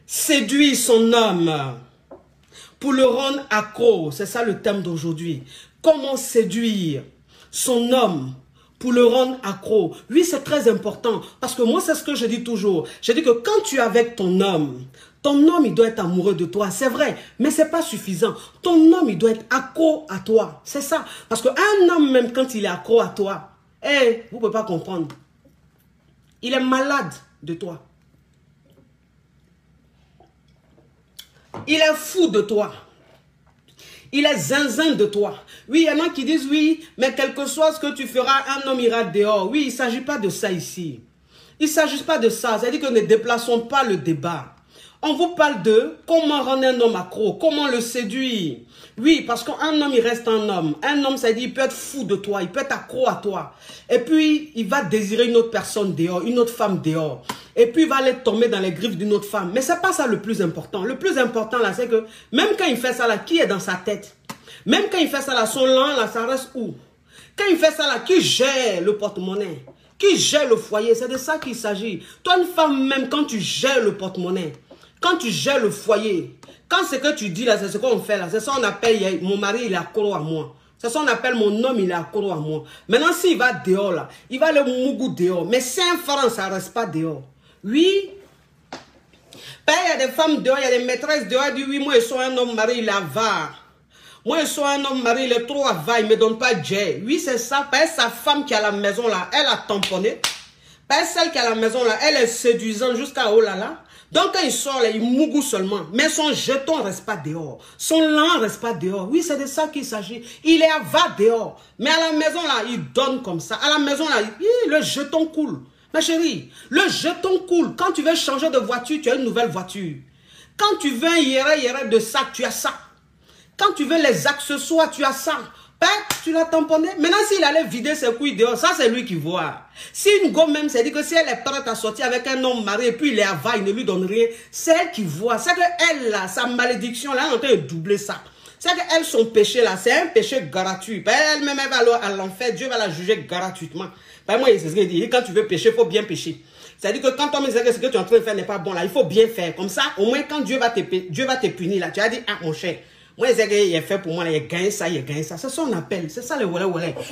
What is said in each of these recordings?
séduire son homme pour le rendre accro? C'est ça le thème d'aujourd'hui. Comment séduire son homme pour le rendre accro? Oui, c'est très important. Parce que moi, c'est ce que je dis toujours. Je dis que quand tu es avec ton homme, il doit être amoureux de toi. C'est vrai, mais ce n'est pas suffisant. Ton homme, il doit être accro à toi. C'est ça. Parce qu'un homme, même quand il est accro à toi, vous ne pouvez pas comprendre. Il est malade de toi. Il est fou de toi. Il est zinzin de toi. Oui, il y en a qui disent oui, mais quel que soit ce que tu feras, un homme ira dehors. Oui, il ne s'agit pas de ça ici. Il ne s'agit pas de ça. C'est-à-dire que ne déplaçons pas le débat. On vous parle de comment rendre un homme accro, comment le séduire. Oui, parce qu'un homme, il reste un homme. Un homme, ça dit, il peut être fou de toi, il peut être accro à toi. Et puis, il va désirer une autre personne dehors, une autre femme dehors. Et puis, il va aller tomber dans les griffes d'une autre femme. Mais ce n'est pas ça le plus important. Le plus important, là, c'est que même quand il fait ça, là, qui est dans sa tête? Même quand il fait ça, là, son lent, là, ça reste où? Quand il fait ça, là, qui gère le porte-monnaie? Qui gère le foyer? C'est de ça qu'il s'agit. Toi, une femme, même quand tu gères le porte-monnaie, quand tu gères le foyer, quand ce que tu dis là, c'est ce qu'on fait là, c'est ça qu'on appelle, mon mari il est accro à moi. C'est ça qu'on appelle mon homme il est accro à moi. Maintenant s'il va dehors là, il va aller mougou dehors. Mais 5 francs, ça ne reste pas dehors. Oui. Ben, il y a des femmes dehors, il y a des maîtresses dehors, ils disent oui, moi je suis un homme mari, il est avare. Moi je suis un homme mari, il est trop avare, il ne me donne pas jet. Oui, c'est ça. Ben, sa femme qui est à la maison là, elle a tamponné. Ben, celle qui est à la maison là, elle est séduisante jusqu'à oh là là. Donc quand il sort là, il mougou seulement. Mais son jeton ne reste pas dehors. Son lent ne reste pas dehors. Oui, c'est de ça qu'il s'agit. Il est avare dehors. Mais à la maison là, il donne comme ça. À la maison là, le jeton coule. Ma chérie, le jeton coule. Quand tu veux changer de voiture, tu as une nouvelle voiture. Quand tu veux un yéré de sac, tu as ça. Quand tu veux les accessoires, tu as ça. Tu l'as tamponné. Maintenant, s'il allait vider ses couilles dehors, ça c'est lui qui voit. Si une gomme même, c'est dit que si elle est prête à sortir avec un homme marié et puis il est avare, il ne lui donne rien, c'est elle qui voit. C'est qu'elle, là, sa malédiction, là, elle est en train de doubler ça. C'est qu'elle, son péché, là, c'est un péché gratuit. Elle-même, elle va aller à l'enfer, Dieu va la juger gratuitement. Moi, c'est ce qu'il dit. Quand tu veux pécher, il faut bien pécher. C'est-à-dire que quand on me dit que ce que tu es en train de faire n'est pas bon, là, il faut bien faire. Comme ça, au moins, quand Dieu va te punir, là, tu as dit, ah, mon cher. Moi, il est fait pour moi, il a gagné ça, il a gagné ça. C'est ça qu'on appelle, c'est ça le voilà.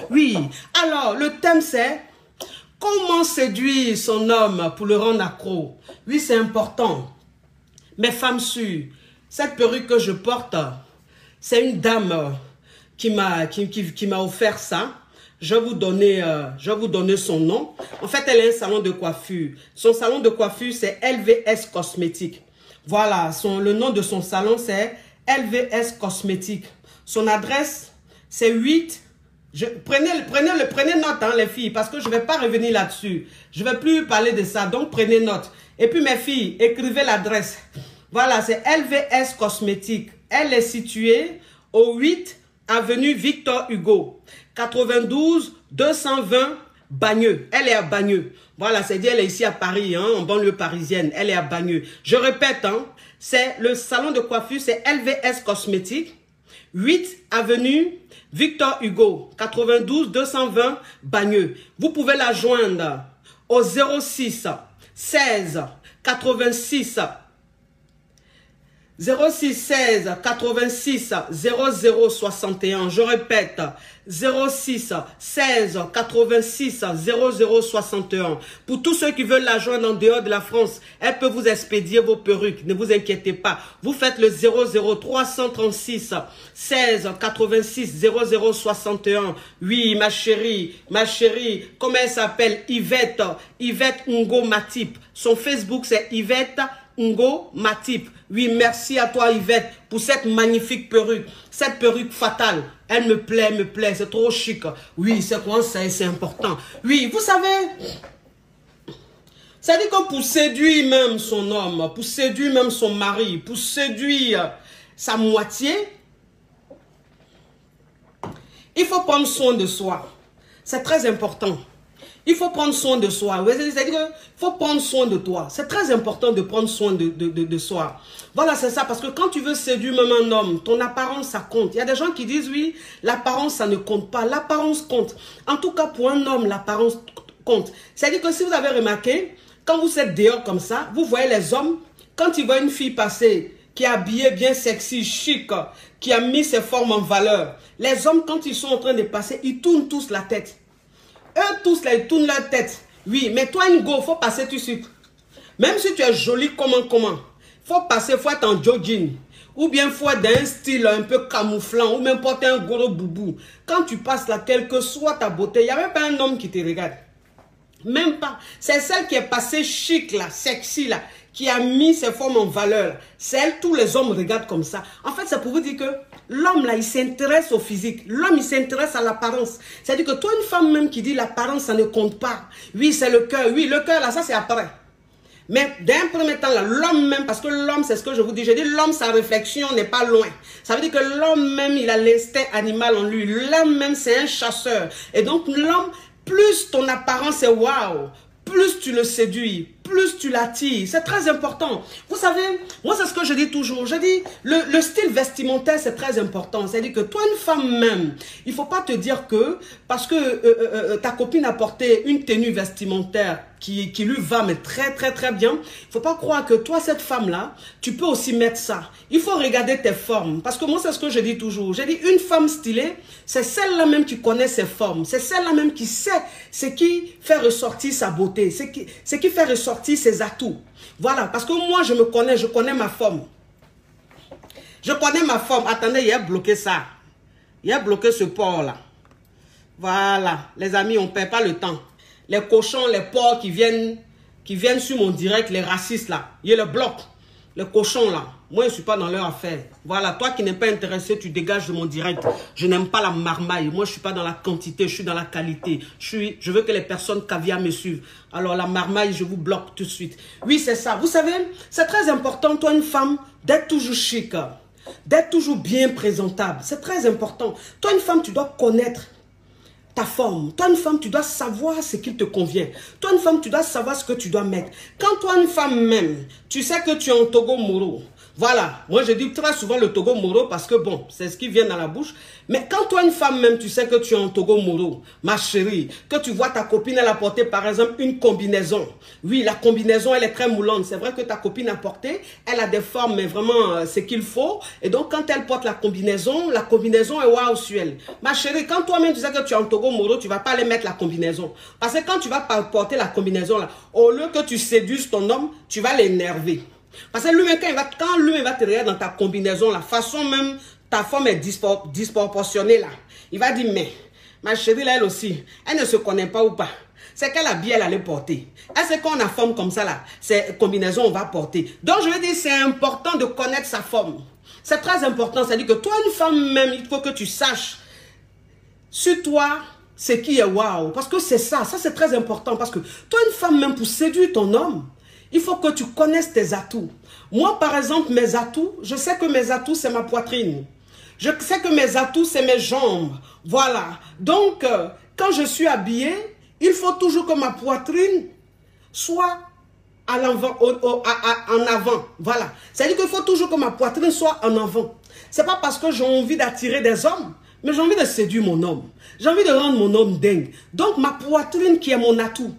Oui, alors, le thème c'est comment séduire son homme pour le rendre accro. Oui, c'est important. Mes femmes sûres, cette perruque que je porte, c'est une dame qui m'a offert ça. Je vais vous donner son nom. En fait, elle a un salon de coiffure. Son salon de coiffure, c'est LVS Cosmétiques. Voilà, le nom de son salon, c'est LVS Cosmétiques. Son adresse, c'est 8. Prenez note, hein, les filles, parce que je ne vais pas revenir là-dessus. Je ne vais plus parler de ça, donc prenez note. Et puis, mes filles, écrivez l'adresse. Voilà, c'est LVS Cosmétiques. Elle est située au 8 avenue Victor Hugo, 92 220 Bagneux. Elle est à Bagneux. Voilà, c'est dit, elle est ici à Paris, hein, en banlieue parisienne. Elle est à Bagneux. Je répète, hein, c'est le salon de coiffure, c'est LVS Cosmétiques, 8 avenue Victor Hugo, 92 220 Bagneux. Vous pouvez la joindre au 06 16 86 06 16 86 00 61. Je répète, 06 16 86 00 61. Pour tous ceux qui veulent la joindre en dehors de la France, elle peut vous expédier vos perruques. Ne vous inquiétez pas. Vous faites le 00 336 16 86 00 61. Oui, ma chérie, comment elle s'appelle? Yvette Ngo Matip. Son Facebook, c'est Yvette Ngo Matip. Oui, merci à toi Yvette pour cette magnifique perruque. Cette perruque fatale. Elle me plaît, c'est trop chic. Oui, c'est quoi ça, c'est important. Oui, vous savez, ça dit que pour séduire même son homme, pour séduire même son mari, pour séduire sa moitié, il faut prendre soin de soi. C'est très important. Il faut prendre soin de soi. C'est-à-dire qu'il faut prendre soin de toi. C'est très important de prendre soin de soi. Voilà, c'est ça. Parce que quand tu veux séduire même un homme, ton apparence, ça compte. Il y a des gens qui disent, oui, l'apparence, ça ne compte pas. L'apparence compte. En tout cas, pour un homme, l'apparence compte. C'est-à-dire que si vous avez remarqué, quand vous êtes dehors comme ça, vous voyez les hommes, quand il voit une fille passer, qui est habillée bien sexy, chic, qui a mis ses formes en valeur, les hommes, quand ils sont en train de passer, ils tournent tous la tête. Eux tous, là, ils tournent leur tête. Oui, mais toi, une go, il faut passer tout de suite. Même si tu es jolie, comment? Faut passer, faut être en jogging. Ou bien faut être d'un style un peu camouflant. Ou même porter un gros boubou. Quand tu passes là, quelle que soit ta beauté, il n'y a même pas un homme qui te regarde. Même pas. C'est celle qui est passée chic là, sexy là, qui a mis ses formes en valeur. C'est elle, tous les hommes regardent comme ça. En fait, c'est pour vous dire que l'homme là, il s'intéresse au physique. L'homme, il s'intéresse à l'apparence. C'est-à-dire que toi, une femme même qui dit l'apparence, ça ne compte pas. Oui, c'est le cœur. Oui, le cœur là, ça c'est après. Mais d'un premier temps là, l'homme même, parce que l'homme, c'est ce que je vous dis. Je dis l'homme, sa réflexion n'est pas loin. Ça veut dire que l'homme même, il a l'instinct animal en lui. L'homme même, c'est un chasseur. Et donc l'homme, plus ton apparence est waouh, plus tu le séduis, plus tu l'attires. C'est très important. Vous savez, moi c'est ce que je dis toujours. Je dis, le style vestimentaire c'est très important. C'est-à-dire que toi, une femme même, il ne faut pas te dire que parce que ta copine a porté une tenue vestimentaire qui lui va mais très bien. Il ne faut pas croire que toi, cette femme-là, tu peux aussi mettre ça. Il faut regarder tes formes. Parce que moi, c'est ce que je dis toujours. Je dis, une femme stylée, c'est celle-là même qui connaît ses formes. C'est celle-là même qui sait ce qui fait ressortir sa beauté. Ce qui fait ressortir ses atouts. Voilà. Parce que moi, je connais ma forme. Je connais ma forme. Attendez, il a bloqué ça. Il a bloqué ce porc-là. Voilà. Les amis, on ne perd pas le temps. Les cochons, les porcs qui viennent sur mon direct, les racistes là, ils le bloquent. Les cochons là, moi je ne suis pas dans leur affaire. Voilà, toi qui n'es pas intéressé, tu dégages de mon direct. Je n'aime pas la marmaille. Moi je ne suis pas dans la quantité, je suis dans la qualité. Je veux que les personnes caviar me suivent. Alors la marmaille, je vous bloque tout de suite. Oui, c'est ça. Vous savez, c'est très important, toi une femme, d'être toujours chic, d'être toujours bien présentable. C'est très important. Toi une femme, tu dois connaître ta forme. Toi, une femme, tu dois savoir ce qui te convient. Toi, une femme, tu dois savoir ce que tu dois mettre. Quand toi, une femme même, tu sais que tu es en Togo Moro. Voilà. Moi, je dis très souvent le Togo Moro parce que bon, c'est ce qui vient dans la bouche. Mais quand toi, une femme même, tu sais que tu es en Togo Moro, ma chérie, que tu vois ta copine, elle a porté par exemple une combinaison. Oui, la combinaison, elle est très moulante. C'est vrai que ta copine a porté, elle a des formes, mais vraiment ce qu'il faut. Et donc, quand elle porte la combinaison est waouh sur elle. Ma chérie, quand toi-même, tu sais que tu es en Togo Moro, tu ne vas pas aller mettre la combinaison. Parce que quand tu vas porter la combinaison, là, au lieu que tu séduises ton homme, tu vas l'énerver. Parce que lui-même, quand lui-même va te regarder dans ta combinaison, la façon même, ta forme est disproportionnée là. Il va dire, mais, ma chérie là, elle aussi, elle ne se connaît pas ou pas. C'est quelle habit elle allait porter. Est-ce qu'on a forme comme ça là, c'est combinaison on va porter. Donc je veux dire, c'est important de connaître sa forme. C'est très important, c'est-à-dire que toi, une femme même, il faut que tu saches sur toi ce qui est waouh. Parce que c'est ça c'est très important. Parce que toi, une femme même, pour séduire ton homme, il faut que tu connaisses tes atouts. Moi, par exemple, mes atouts, je sais que mes atouts, c'est ma poitrine. Je sais que mes atouts, c'est mes jambes. Voilà. Donc, quand je suis habillée, il faut toujours que ma poitrine soit à l'avant, en avant. Voilà. C'est-à-dire qu'il faut toujours que ma poitrine soit en avant. Ce n'est pas parce que j'ai envie d'attirer des hommes, mais j'ai envie de séduire mon homme. J'ai envie de rendre mon homme dingue. Donc, ma poitrine qui est mon atout.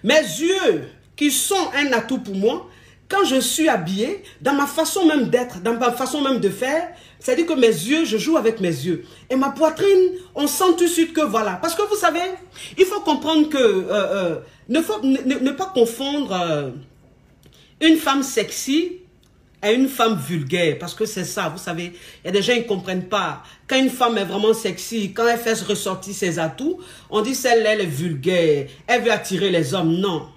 Mes yeux qui sont un atout pour moi, quand je suis habillée, dans ma façon même d'être, dans ma façon même de faire, c'est-à-dire que mes yeux, je joue avec mes yeux. Et ma poitrine, on sent tout de suite que voilà. Parce que vous savez, il faut comprendre que, ne pas confondre une femme sexy à une femme vulgaire. Parce que c'est ça, vous savez, il y a des gens qui ne comprennent pas. Quand une femme est vraiment sexy, quand elle fait ressortir ses atouts, on dit celle-là, elle est vulgaire. Elle veut attirer les hommes. Non.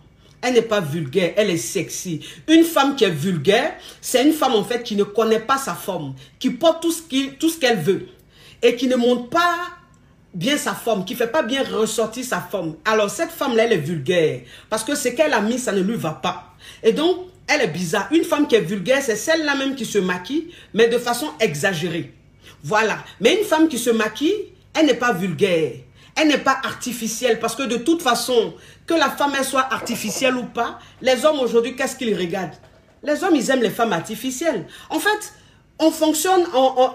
Elle n'est pas vulgaire, elle est sexy. Une femme qui est vulgaire, c'est une femme en fait qui ne connaît pas sa forme, qui porte tout ce qu'elle veut et qui ne montre pas bien sa forme, qui ne fait pas bien ressortir sa forme. Alors cette femme-là, elle est vulgaire parce que ce qu'elle a mis, ça ne lui va pas. Et donc, elle est bizarre. Une femme qui est vulgaire, c'est celle-là même qui se maquille, mais de façon exagérée. Voilà. Mais une femme qui se maquille, elle n'est pas vulgaire. Elle n'est pas artificielle parce que de toute façon, que la femme elle soit artificielle ou pas, les hommes aujourd'hui, qu'est-ce qu'ils regardent? Les hommes, ils aiment les femmes artificielles. En fait, on fonctionne,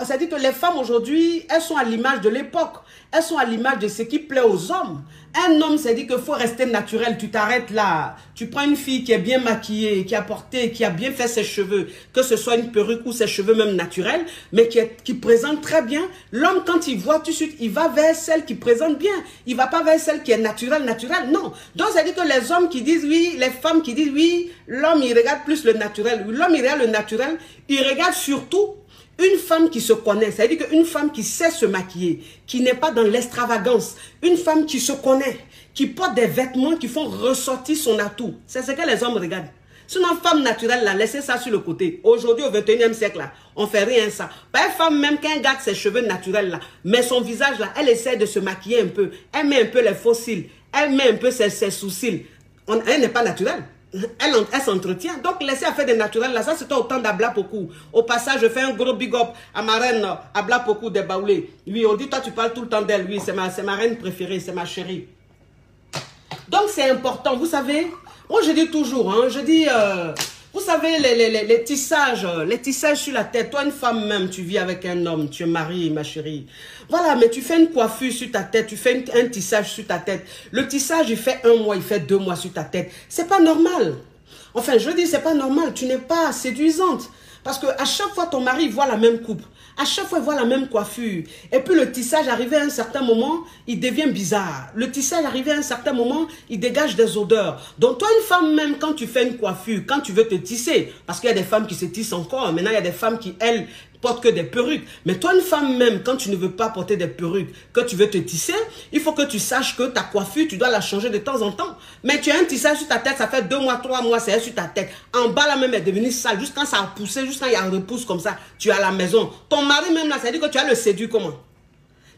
c'est-à-dire que les femmes aujourd'hui, elles sont à l'image de l'époque. Elles sont à l'image de ce qui plaît aux hommes. Un homme, c'est dit qu'il faut rester naturel. Tu t'arrêtes là. Tu prends une fille qui est bien maquillée, qui a porté, qui a bien fait ses cheveux, que ce soit une perruque ou ses cheveux même naturels, mais qui présente très bien. L'homme, quand il voit tout de suite, il va vers celle qui présente bien. Il ne va pas vers celle qui est naturelle. Non. Donc, ça dit que les hommes qui disent oui, les femmes qui disent oui, l'homme, il regarde plus le naturel. L'homme, il regarde le naturel. Il regarde surtout une femme qui se connaît, c'est-à-dire qu'une femme qui sait se maquiller, qui n'est pas dans l'extravagance, une femme qui se connaît, qui porte des vêtements qui font ressortir son atout. C'est ce que les hommes regardent. Sinon, femme naturelle, là, laissez ça sur le côté. Aujourd'hui, au 21e siècle, là, on fait rien ça. Pas une femme même qui garde ses cheveux naturels, là, mais son visage, là, elle essaie de se maquiller un peu. Elle met un peu les faux cils. Elle met un peu ses sous-cils. Elle n'est pas naturelle. Elle s'entretient. Donc, laissez faire des naturels. Là, ça, c'était au temps d'Ablapoku. Au passage, je fais un gros big up à ma reine Ablapoku de Baoulé. Oui, on dit, toi, tu parles tout le temps d'elle. Oui, c'est ma reine préférée, c'est ma chérie. Donc, c'est important. Vous savez, moi, je dis toujours, hein, je dis, vous savez, les tissages sur la tête. Toi, une femme même, tu vis avec un homme, tu es mariée, ma chérie. Voilà, mais tu fais une coiffure sur ta tête, tu fais un tissage sur ta tête. Le tissage, il fait 1 mois, il fait 2 mois sur ta tête. C'est pas normal. Enfin, je dis, c'est pas normal. Tu n'es pas séduisante. Parce que à chaque fois, ton mari voit la même coupe. À chaque fois, il voit la même coiffure. Et puis, le tissage, arrivé à un certain moment, il devient bizarre. Le tissage, arrivé à un certain moment, il dégage des odeurs. Donc, toi, une femme, même quand tu fais une coiffure, quand tu veux te tisser, parce qu'il y a des femmes qui se tissent encore. Maintenant, il y a des femmes qui, elles, portent que des perruques. Mais toi, une femme même, quand tu ne veux pas porter des perruques, que tu veux te tisser, il faut que tu saches que ta coiffure, tu dois la changer de temps en temps. Mais tu as un tissage sur ta tête, ça fait 2 mois, 3 mois, c'est sur ta tête. En bas, là même, est devenue sale. Juste quand ça a poussé, juste quand il y a un repousse comme ça, tu es à la maison. Ton mari même là, ça veut dire que tu as le séduit comment?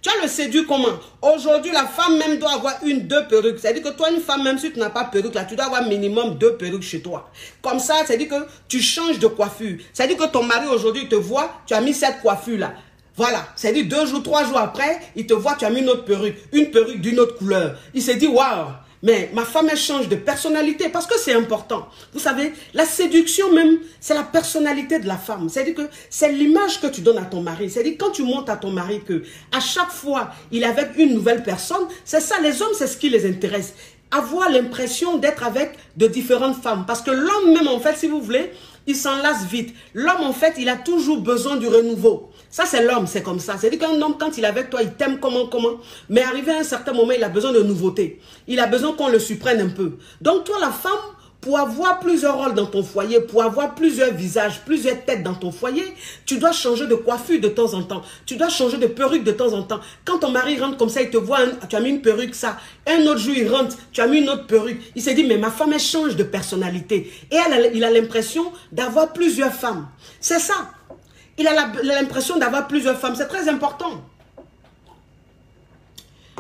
Tu as le séduit comment? Aujourd'hui, la femme même doit avoir 1, 2 perruques. C'est-à-dire que toi, une femme, même si tu n'as pas de perruque, là, tu dois avoir minimum 2 perruques chez toi. Comme ça, c'est-à-dire que tu changes de coiffure. C'est-à-dire que ton mari, aujourd'hui, te voit, tu as mis cette coiffure-là. Voilà. C'est-à-dire 2 jours, 3 jours après, il te voit, tu as mis une autre perruque. Une perruque d'une autre couleur. Il s'est dit, waouh! Mais ma femme, elle change de personnalité parce que c'est important. Vous savez, la séduction même, c'est la personnalité de la femme. C'est-à-dire que c'est l'image que tu donnes à ton mari. C'est-à-dire quand tu montres à ton mari que à chaque fois, il est avec une nouvelle personne, c'est ça, les hommes, c'est ce qui les intéresse. Avoir l'impression d'être avec de différentes femmes. Parce que l'homme même, en fait, si vous voulez, il s'en lasse vite. L'homme, en fait, il a toujours besoin du renouveau. Ça, c'est l'homme, c'est comme ça. C'est-à-dire qu'un homme, quand il est avec toi, il t'aime comment. Mais arrivé à un certain moment, il a besoin de nouveauté. Il a besoin qu'on le surprenne un peu. Donc, toi, la femme, pour avoir plusieurs rôles dans ton foyer, pour avoir plusieurs visages, plusieurs têtes dans ton foyer, tu dois changer de coiffure de temps en temps. Tu dois changer de perruque de temps en temps. Quand ton mari rentre comme ça, il te voit, tu as mis une perruque, ça. Un autre jour, il rentre, tu as mis une autre perruque. Il s'est dit, mais ma femme, elle change de personnalité. Et il a l'impression d'avoir plusieurs femmes. C'est ça. Il a l'impression d'avoir plusieurs femmes. C'est très important.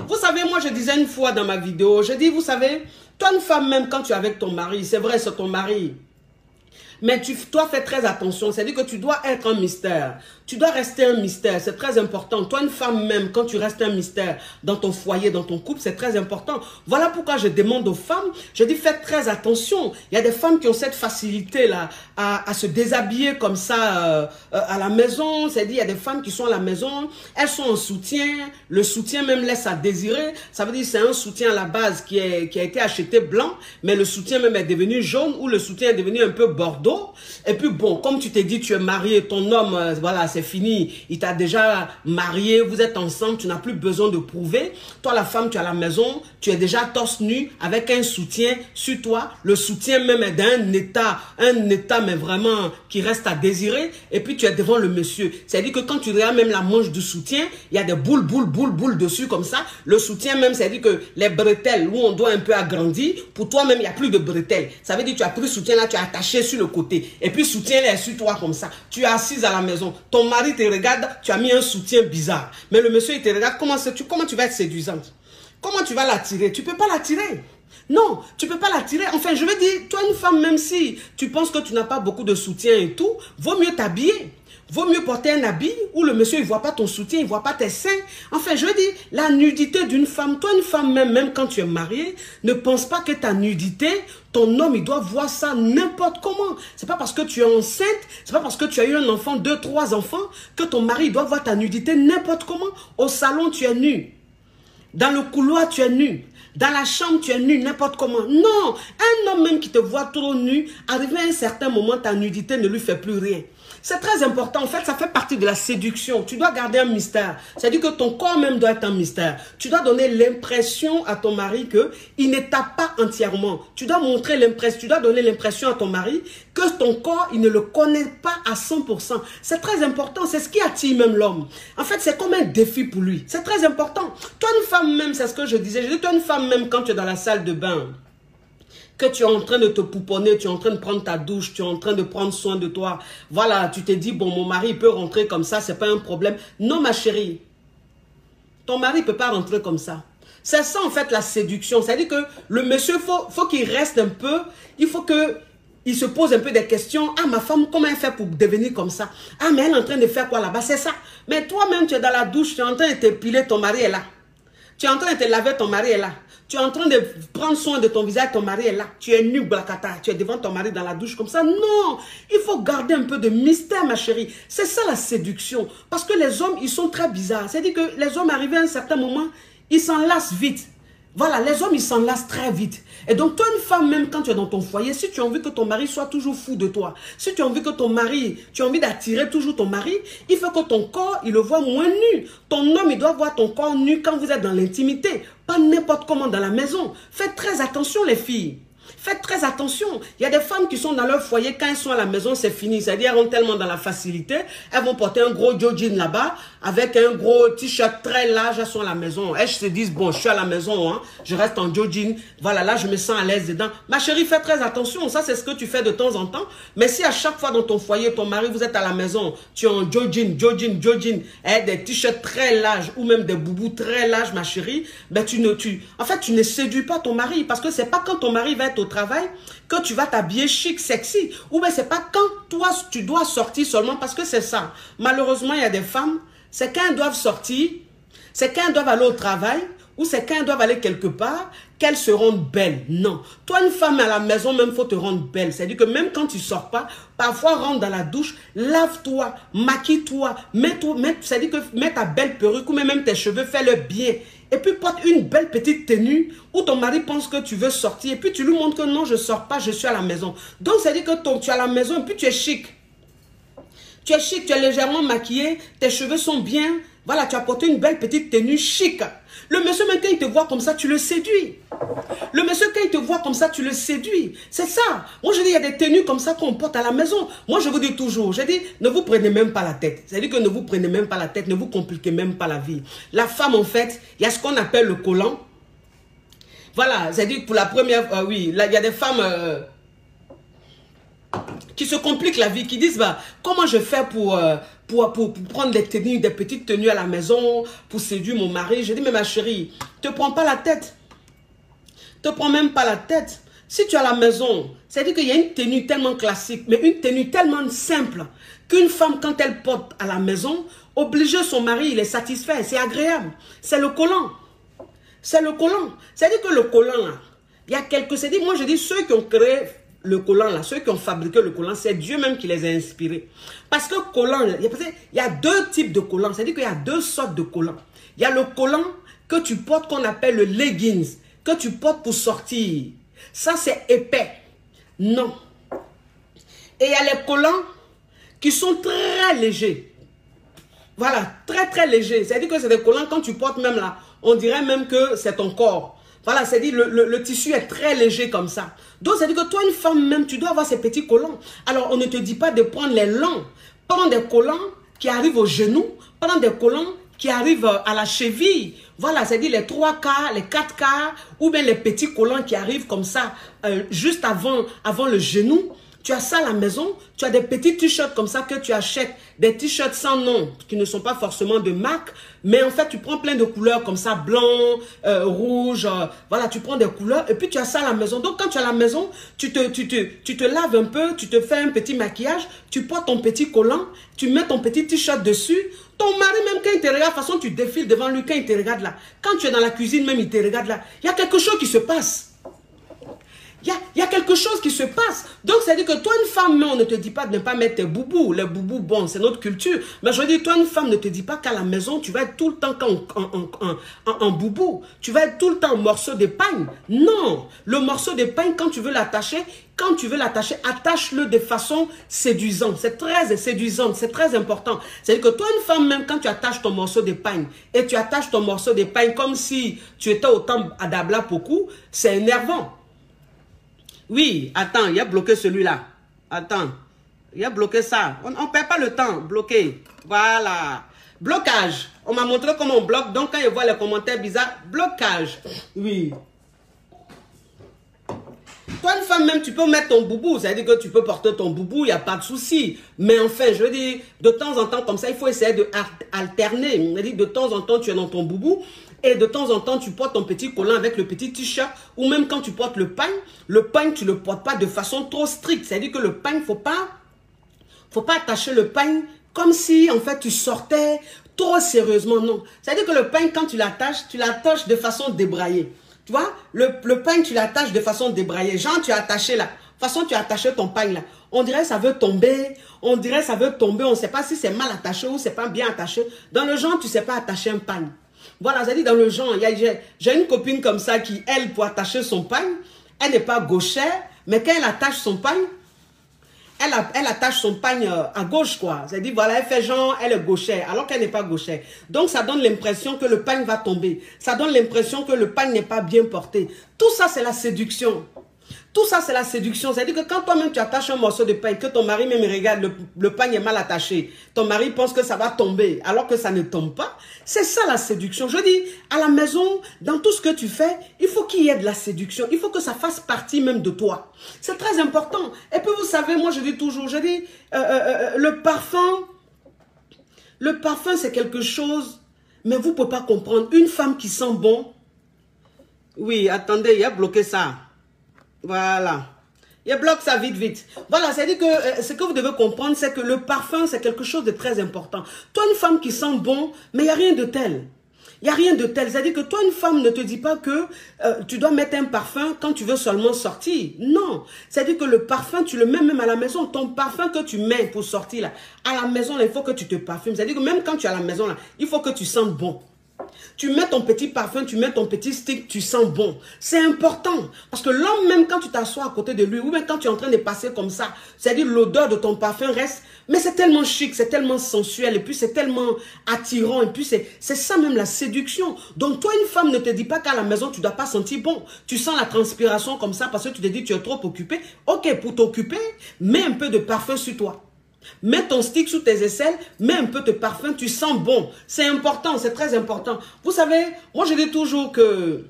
Vous savez, moi, je disais une fois dans ma vidéo, je dis, vous savez, toi, une femme, même quand tu es avec ton mari, c'est vrai, c'est ton mari. Mais tu dois faire très attention. C'est-à-dire que tu dois être un mystère. Tu dois rester un mystère. C'est très important. Toi, une femme même, quand tu restes un mystère dans ton foyer, dans ton couple, c'est très important. Voilà pourquoi je demande aux femmes, je dis faites très attention. Il y a des femmes qui ont cette facilité-là à se déshabiller comme ça à la maison. C'est-à-dire, il y a des femmes qui sont à la maison, elles sont en soutien. Le soutien même laisse à désirer. Ça veut dire que c'est un soutien à la base qui a été acheté blanc, mais le soutien même est devenu jaune ou le soutien est devenu un peu bordeaux. Et puis bon, comme tu t'es dit, tu es marié, ton homme, voilà, c'est fini, il t'a déjà marié, vous êtes ensemble, tu n'as plus besoin de prouver. Toi, la femme, tu es à la maison, tu es déjà torse nu avec un soutien sur toi. Le soutien même est d'un état, mais vraiment qui reste à désirer. Et puis tu es devant le monsieur. C'est-à-dire que quand tu regardes même la manche du soutien, il y a des boules dessus comme ça. Le soutien même, c'est-à-dire que les bretelles où on doit un peu agrandir, pour toi même, il n'y a plus de bretelles. Ça veut dire que tu as pris le soutien là, tu as attaché sur le côté. Et puis soutien là est sur toi comme ça. Tu es assise à la maison. Ton mari te regarde, tu as mis un soutien bizarre. Mais le monsieur il te regarde, comment tu vas être séduisante? Comment tu vas l'attirer? Tu ne peux pas l'attirer. Non, tu ne peux pas l'attirer. Enfin, je veux dire, toi une femme, même si tu penses que tu n'as pas beaucoup de soutien et tout, vaut mieux t'habiller. Vaut mieux porter un habit où le monsieur ne voit pas ton soutien, il ne voit pas tes seins. Enfin, je veux dire, la nudité d'une femme, toi une femme même quand tu es mariée, ne pense pas que ta nudité, ton homme, il doit voir ça n'importe comment. Ce n'est pas parce que tu es enceinte, ce n'est pas parce que tu as eu un enfant, 2, 3 enfants, que ton mari il doit voir ta nudité n'importe comment. Au salon, tu es nu. Dans le couloir, tu es nu. Dans la chambre, tu es nu n'importe comment. Non, un homme même qui te voit trop nu, arrivé à un certain moment, ta nudité ne lui fait plus rien. C'est très important. En fait, ça fait partie de la séduction. Tu dois garder un mystère. C'est-à-dire que ton corps même doit être un mystère. Tu dois donner l'impression à ton mari qu'il ne t'a pas entièrement. Tu dois montrer l'impression. Tu dois donner l'impression à ton mari que ton corps, il ne le connaît pas à 100%. C'est très important. C'est ce qui attire même l'homme. En fait, c'est comme un défi pour lui. C'est très important. Toi, une femme même, c'est ce que je disais. Je dis, toi, une femme même, quand tu es dans la salle de bain, que tu es en train de te pouponner, tu es en train de prendre ta douche, tu es en train de prendre soin de toi. Voilà, tu t'es dit, bon, mon mari peut rentrer comme ça, c'est pas un problème. Non, ma chérie, ton mari ne peut pas rentrer comme ça. C'est ça, en fait, la séduction. C'est-à-dire que le monsieur, faut qu'il reste un peu, il faut qu'il se pose un peu des questions. Ah, ma femme, comment elle fait pour devenir comme ça? Ah, mais elle est en train de faire quoi là-bas? C'est ça. Mais toi-même, tu es dans la douche, tu es en train de t'épiler, ton mari est là. Tu es en train de te laver, ton mari est là. Tu es en train de prendre soin de ton visage, ton mari est là. Tu es nu, blacata, tu es devant ton mari dans la douche comme ça. Non, il faut garder un peu de mystère, ma chérie. C'est ça la séduction. Parce que les hommes, ils sont très bizarres. C'est-à-dire que les hommes, arrivés à un certain moment, ils s'enlacent vite. Voilà, les hommes, ils s'enlacent très vite. Et donc, toi, une femme, même quand tu es dans ton foyer, si tu as envie que ton mari soit toujours fou de toi, si tu as envie que ton mari, tu as envie d'attirer toujours ton mari, il faut que ton corps, il le voit moins nu. Ton homme, il doit voir ton corps nu quand vous êtes dans l'intimité, pas n'importe comment dans la maison. Faites très attention, les filles. Faites très attention. Il y a des femmes qui sont dans leur foyer, quand elles sont à la maison, c'est fini. C'est-à-dire, elles vont tellement dans la facilité, elles vont porter un gros jogging là-bas, avec un gros t-shirt très large, elles sont à la maison. Elles se disent, bon, je suis à la maison, hein, je reste en jogging, voilà, là, je me sens à l'aise dedans. Ma chérie, fais très attention, ça, c'est ce que tu fais de temps en temps. Mais si à chaque fois dans ton foyer, ton mari, vous êtes à la maison, tu es en jogging, des t-shirts très larges, ou même des boubous très larges, ma chérie, ben, tu ne séduis pas ton mari, parce que c'est pas quand ton mari va être au travail que tu vas t'habiller chic, sexy. Ou bien c'est pas quand toi tu dois sortir seulement, parce que c'est ça. Malheureusement, il y a des femmes, c'est quand elles doivent sortir, c'est quand elles doivent aller au travail, ou c'est quand elles doivent aller quelque part, qu'elles se rendent belles. Non. Toi, une femme à la maison, même, faut te rendre belle. C'est-à-dire que même quand tu sors pas, parfois rentre dans la douche, lave-toi, maquille-toi, c'est-à-dire que mets ta belle perruque, ou même tes cheveux, fais-le bien. Et puis porte une belle petite tenue où ton mari pense que tu veux sortir. Et puis tu lui montres que non, je ne sors pas, je suis à la maison. Donc c'est-à-dire que tu es à la maison et puis tu es chic. Tu es chic, tu es légèrement maquillé, tes cheveux sont bien. Voilà, tu as porté une belle petite tenue chic. Le monsieur, même quand il te voit comme ça, tu le séduis. Le monsieur, quand il te voit comme ça, tu le séduis. C'est ça. Moi, je dis, il y a des tenues comme ça qu'on porte à la maison. Moi, je vous dis toujours, je dis, ne vous prenez même pas la tête. C'est-à-dire que ne vous prenez même pas la tête, ne vous compliquez même pas la vie. La femme, en fait, il y a ce qu'on appelle le collant. Voilà, c'est-à-dire pour la première, oui, là, il y a des femmes qui se compliquent la vie, qui disent, bah, comment je fais pour prendre des tenues, des petites tenues à la maison, pour séduire mon mari. Je dis, mais ma chérie, te prends pas la tête. Te prends même pas la tête. Si tu es à la maison, c'est-à-dire qu'il y a une tenue tellement classique, mais une tenue tellement simple, qu'une femme, quand elle porte à la maison, obliger son mari, il est satisfait, c'est agréable. C'est le collant. C'est le collant. C'est-à-dire que le collant, là, il y a quelques... C'est-à-dire, moi, je dis, ceux qui ont créé le collant, là, ceux qui ont fabriqué le collant, c'est Dieu même qui les a inspirés. Parce que collant, il y a deux types de collants. C'est-à-dire qu'il y a deux sortes de collants. Il y a le collant que tu portes, qu'on appelle le leggings, que tu portes pour sortir. Ça, c'est épais. Non. Et il y a les collants qui sont très légers. Voilà, très très légers. C'est-à-dire que c'est des collants, quand tu portes même là, on dirait même que c'est ton corps. Voilà, c'est-à-dire le tissu est très léger comme ça. Donc, c'est-à-dire que toi, une femme même, tu dois avoir ces petits collants. Alors, on ne te dit pas de prendre les longs. Prends des collants qui arrivent au genou. Prends des collants qui arrivent à la cheville. Voilà, c'est-à-dire les 3 quarts, les 4 quarts, ou bien les petits collants qui arrivent comme ça, juste avant le genou. Tu as ça à la maison, tu as des petits t-shirts comme ça que tu achètes, des t-shirts sans nom, qui ne sont pas forcément de marque, mais en fait, tu prends plein de couleurs comme ça, blanc, rouge, voilà, tu prends des couleurs, et puis tu as ça à la maison. Donc, quand tu es à la maison, tu te laves un peu, tu te fais un petit maquillage, tu portes ton petit collant, tu mets ton petit t-shirt dessus. Ton mari, même quand il te regarde, de toute façon, tu défiles devant lui, quand il te regarde là. Quand tu es dans la cuisine, même, il te regarde là. Il y a quelque chose qui se passe. Il y a quelque chose qui se passe. Donc, c'est-à-dire que toi, une femme, on ne te dit pas de ne pas mettre tes boubous. Les boubous, bon, c'est notre culture. Mais je dis, toi, une femme, ne te dit pas qu'à la maison, tu vas être tout le temps en boubou. Tu vas être tout le temps en morceau de pain. Non. Le morceau de pain, quand tu veux l'attacher, attache-le de façon séduisante. C'est très séduisant, c'est très important. C'est-à-dire que toi, une femme, même quand tu attaches ton morceau de pain, et tu attaches ton morceau de pain comme si tu étais au temps à Dabla Pokou, c'est énervant. Oui, attends, il a bloqué celui-là. Attends, il a bloqué ça. On ne perd pas le temps, bloqué. Voilà. Blocage. On m'a montré comment on bloque. Donc, quand il voit les commentaires bizarres, blocage. Oui. Toi, une femme, même, tu peux mettre ton boubou. C'est-à-dire que tu peux porter ton boubou, il n'y a pas de souci. Mais enfin, je veux dire, de temps en temps, comme ça, il faut essayer d'alterner. C'est-à-dire, de temps en temps, tu es dans ton boubou. Et de temps en temps, tu portes ton petit collant avec le petit t-shirt. Ou même quand tu portes le pain, tu ne le portes pas de façon trop stricte. C'est-à-dire que le pain, il ne faut pas attacher le pain comme si, en fait, tu sortais trop sérieusement. Non. C'est-à-dire que le pain, quand tu l'attaches de façon débraillée. Tu vois, le pain, tu l'attaches de façon débraillée. Genre, tu as attaché là. De toute façon, tu as attaché ton pain là. On dirait ça veut tomber. On dirait ça veut tomber. On ne sait pas si c'est mal attaché ou c'est pas bien attaché. Dans le genre, tu ne sais pas attacher un pain. Voilà, c'est-à-dire dans le genre, j'ai une copine comme ça qui, elle, pour attacher son pain, elle n'est pas gauchère, mais quand elle attache son pain, elle attache son pain à gauche, quoi. C'est-à-dire, voilà, elle fait genre, elle est gauchère, alors qu'elle n'est pas gauchère. Donc, ça donne l'impression que le pain va tomber. Ça donne l'impression que le pain n'est pas bien porté. Tout ça, c'est la séduction. Tout ça, c'est la séduction. C'est-à-dire que quand toi-même, tu attaches un morceau de pain, que ton mari même regarde, le pain est mal attaché. Ton mari pense que ça va tomber, alors que ça ne tombe pas. C'est ça la séduction. Je dis, à la maison, dans tout ce que tu fais, il faut qu'il y ait de la séduction. Il faut que ça fasse partie même de toi. C'est très important. Et puis, vous savez, moi, je dis toujours, le parfum, c'est quelque chose, mais vous ne pouvez pas comprendre. Une femme qui sent bon, oui, attendez, il a bloqué ça. Voilà. Il bloque ça vite, vite. Voilà, c'est-à-dire que ce que vous devez comprendre, c'est que le parfum, c'est quelque chose de très important. Toi, une femme qui sent bon, mais il n'y a rien de tel. Il n'y a rien de tel. C'est-à-dire que toi, une femme ne te dit pas que tu dois mettre un parfum quand tu veux seulement sortir. Non. C'est-à-dire que le parfum, tu le mets même à la maison. Ton parfum que tu mets pour sortir, là, à la maison, là, il faut que tu te parfumes. C'est-à-dire que même quand tu es à la maison, là, il faut que tu sentes bon. Tu mets ton petit parfum, tu mets ton petit stick, tu sens bon. C'est important. Parce que l'homme, même quand tu t'assois à côté de lui, ou même quand tu es en train de passer comme ça, c'est-à-dire l'odeur de ton parfum reste, mais c'est tellement chic, c'est tellement sensuel, et puis c'est tellement attirant, et puis c'est ça même la séduction. Donc toi, une femme ne te dit pas qu'à la maison, tu ne dois pas sentir bon. Tu sens la transpiration comme ça parce que tu te dis que tu es trop occupé. Ok, pour t'occuper, mets un peu de parfum sur toi. Mets ton stick sous tes aisselles, mets un peu de parfum, tu sens bon. C'est important, c'est très important. Vous savez, moi je dis toujours que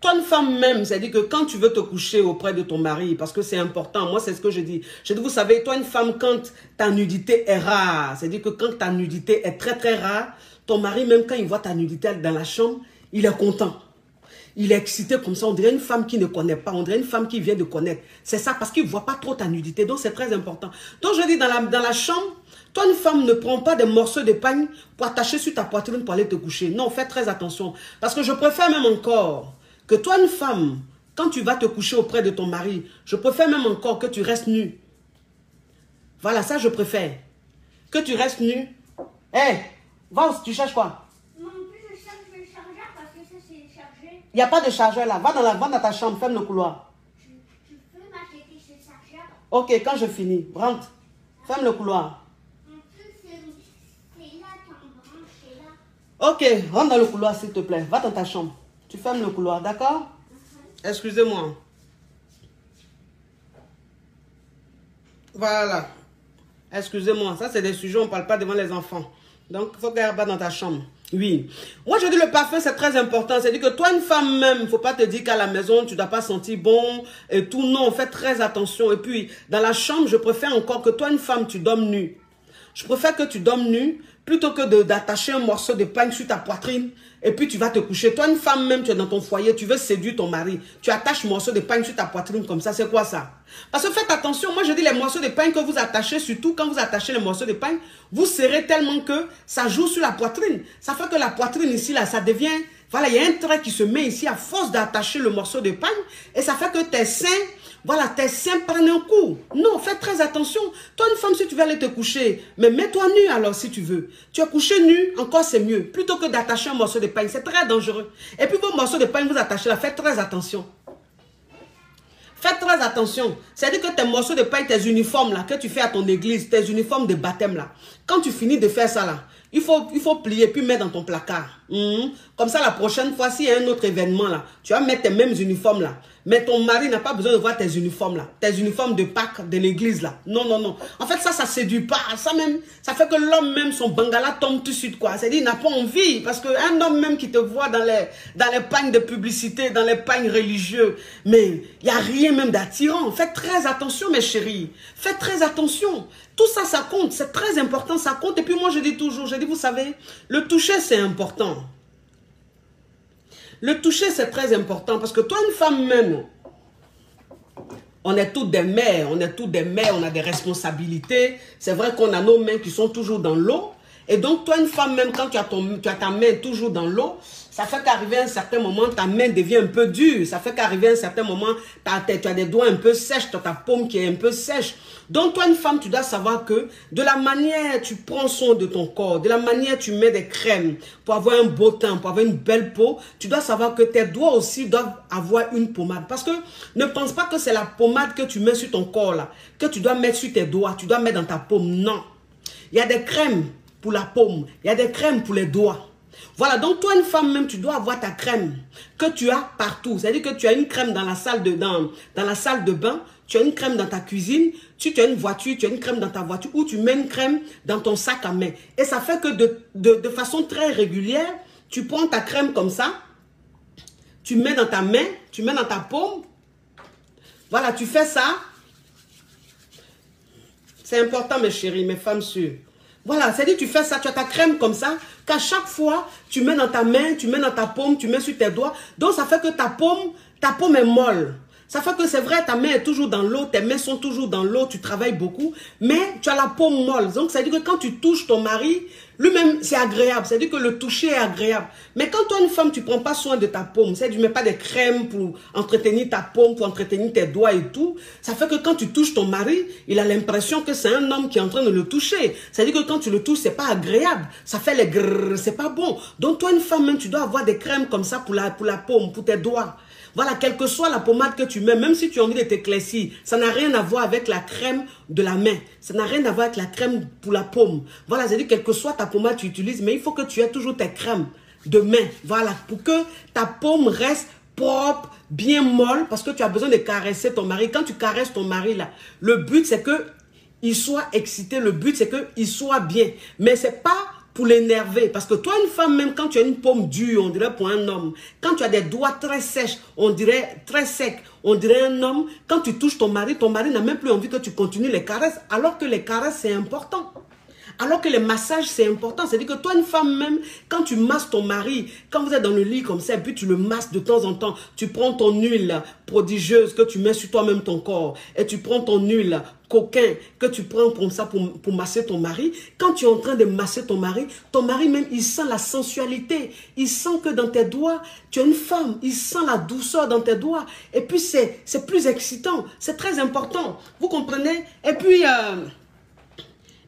toi une femme même, c'est-à-dire que quand tu veux te coucher auprès de ton mari, parce que c'est important, moi c'est ce que je dis. Je dis, vous savez, toi une femme, quand ta nudité est rare, c'est-à-dire que quand ta nudité est très très rare, ton mari même quand il voit ta nudité dans la chambre, il est content. Il est excité comme ça, on dirait une femme qui ne connaît pas, on dirait une femme qui vient de connaître. C'est ça, parce qu'il ne voit pas trop ta nudité, donc c'est très important. Donc je dis, dans la chambre, toi une femme ne prend pas des morceaux de pain pour attacher sur ta poitrine pour aller te coucher. Non, fais très attention. Parce que je préfère même encore que toi une femme, quand tu vas te coucher auprès de ton mari, je préfère même encore que tu restes nu. Voilà, ça je préfère. Que tu restes nu. Hé, va, tu cherches quoi? Il n'y a pas de chargeur là. Va dans ta chambre, ferme le couloir. Tu peux m'acheter ce chargeur? Ok, quand je finis, rentre. Ferme le couloir. En plus, c'est là, t'en branches, Ok, rentre dans le couloir s'il te plaît. Va dans ta chambre. Tu fermes le couloir, d'accord? Excusez-moi. Voilà. Excusez-moi, ça c'est des sujets, on ne parle pas devant les enfants. Donc, il faut qu'elle va dans ta chambre. Oui. Moi, je dis le parfum, c'est très important. C'est-à-dire que toi, une femme même, il ne faut pas te dire qu'à la maison, tu ne dois pas sentir bon et tout. Non, fais très attention. Et puis, dans la chambre, je préfère encore que toi, une femme, tu dormes nue. je préfère que tu dormes nu plutôt que d'attacher un morceau de pain sur ta poitrine et puis tu vas te coucher. Toi, une femme même, tu es dans ton foyer, tu veux séduire ton mari. Tu attaches un morceau de pain sur ta poitrine comme ça, c'est quoi ça? Parce que faites attention, moi je dis les morceaux de pain que vous attachez, surtout quand vous attachez les morceaux de pain, vous serrez tellement que ça joue sur la poitrine. Ça fait que la poitrine ici, là, ça devient... Voilà, il y a un trait qui se met ici à force d'attacher le morceau de pain et ça fait que tes seins... Voilà, tes seins prennent un coup. Non, fais très attention. Toi, une femme, si tu veux aller te coucher, mais mets-toi nu alors si tu veux. Tu es couché nu, encore c'est mieux. Plutôt que d'attacher un morceau de pain, c'est très dangereux. Et puis vos morceaux de pain, vous attachez là, faites très attention. Faites très attention. C'est-à-dire que tes morceaux de pain, tes uniformes là, que tu fais à ton église, tes uniformes de baptême là, quand tu finis de faire ça là, il faut plier puis mettre dans ton placard. Comme ça, la prochaine fois, s'il y a un autre événement là, tu vas mettre tes mêmes uniformes là. Mais ton mari n'a pas besoin de voir tes uniformes là. Tes uniformes de Pâques de l'église là. Non, non, non. En fait, ça séduit pas. Ça même, ça fait que l'homme même, son bangala tombe tout de suite quoi. C'est-à-dire, il n'a pas envie. Parce qu'un homme même qui te voit dans les pagnes de publicité, dans les pagnes religieux, mais il n'y a rien même d'attirant. Faites très attention mes chéris. Faites très attention. Tout ça, ça compte. C'est très important, ça compte. Et puis moi, je dis toujours, vous savez, le toucher, c'est important. Le toucher, c'est très important parce que toi, une femme même, on est toutes des mères, on a des responsabilités. C'est vrai qu'on a nos mains qui sont toujours dans l'eau. Et donc, toi, une femme même, quand tu as ta main toujours dans l'eau, ça fait qu'arriver à un certain moment, ta main devient un peu dure. Ça fait qu'arriver à un certain moment, tu as des doigts un peu sèches, tu as ta paume qui est un peu sèche. Donc, toi, une femme, tu dois savoir que de la manière tu prends soin de ton corps, de la manière tu mets des crèmes pour avoir un beau teint, pour avoir une belle peau, tu dois savoir que tes doigts aussi doivent avoir une pommade. Parce que ne pense pas que c'est la pommade que tu mets sur ton corps, là, que tu dois mettre sur tes doigts, tu dois mettre dans ta paume. Non. Il y a des crèmes pour la paume, il y a des crèmes pour les doigts. Voilà, donc toi, une femme même, tu dois avoir ta crème que tu as partout. C'est-à-dire que tu as une crème dans la salle de bain, tu as une crème dans ta cuisine, tu as une voiture, tu as une crème dans ta voiture ou tu mets une crème dans ton sac à main. Et ça fait que de façon très régulière, tu prends ta crème comme ça, tu mets dans ta main, tu mets dans ta paume. Voilà, tu fais ça. C'est important, mes chéris, mes femmes sûres. Voilà, c'est-à-dire tu fais ça, tu as ta crème comme ça, qu'à chaque fois, tu mets dans ta main, tu mets dans ta paume, tu mets sur tes doigts. Donc, ça fait que ta paume est molle. Ça fait que c'est vrai, ta main est toujours dans l'eau, tes mains sont toujours dans l'eau, tu travailles beaucoup, mais tu as la paume molle. Donc, ça veut dire que quand tu touches ton mari, lui-même, c'est agréable. C'est-à-dire que le toucher est agréable. Mais quand toi, une femme, tu ne prends pas soin de ta paume, c'est-à-dire tu ne mets pas des crèmes pour entretenir ta paume, pour entretenir tes doigts et tout, ça fait que quand tu touches ton mari, il a l'impression que c'est un homme qui est en train de le toucher. C'est-à-dire que quand tu le touches, c'est pas agréable. Ça fait les grrr, c'est pas bon. Donc, toi, une femme, même, tu dois avoir des crèmes comme ça pour la paume, pour tes doigts. Voilà, quelle que soit la pommade que tu mets, même si tu as envie de t'éclaircir, ça n'a rien à voir avec la crème de la main. Ça n'a rien à voir avec la crème pour la paume. Voilà, c'est-à-dire quelle que soit ta pommade que tu utilises, mais il faut que tu aies toujours tes crèmes de main. Voilà, pour que ta paume reste propre, bien molle, parce que tu as besoin de caresser ton mari. Quand tu caresses ton mari, là, le but, c'est qu'il soit excité. Le but, c'est qu'il soit bien. Mais c'est pas pour l'énerver. Parce que toi, une femme, même quand tu as une paume dure, on dirait pour un homme. Quand tu as des doigts très sèches, on dirait très secs, on dirait un homme. Quand tu touches ton mari n'a même plus envie que tu continues les caresses. Alors que les caresses, c'est important. Alors que les massages, c'est important. C'est-à-dire que toi, une femme même, quand tu masses ton mari, quand vous êtes dans le lit comme ça, et puis tu le masses de temps en temps, tu prends ton huile prodigieuse que tu mets sur toi-même ton corps, et tu prends ton huile coquin que tu prends comme ça pour masser ton mari. Quand tu es en train de masser ton mari même, il sent la sensualité. Il sent que dans tes doigts, tu es une femme. Il sent la douceur dans tes doigts. Et puis, c'est plus excitant. C'est très important. Vous comprenez? Et puis...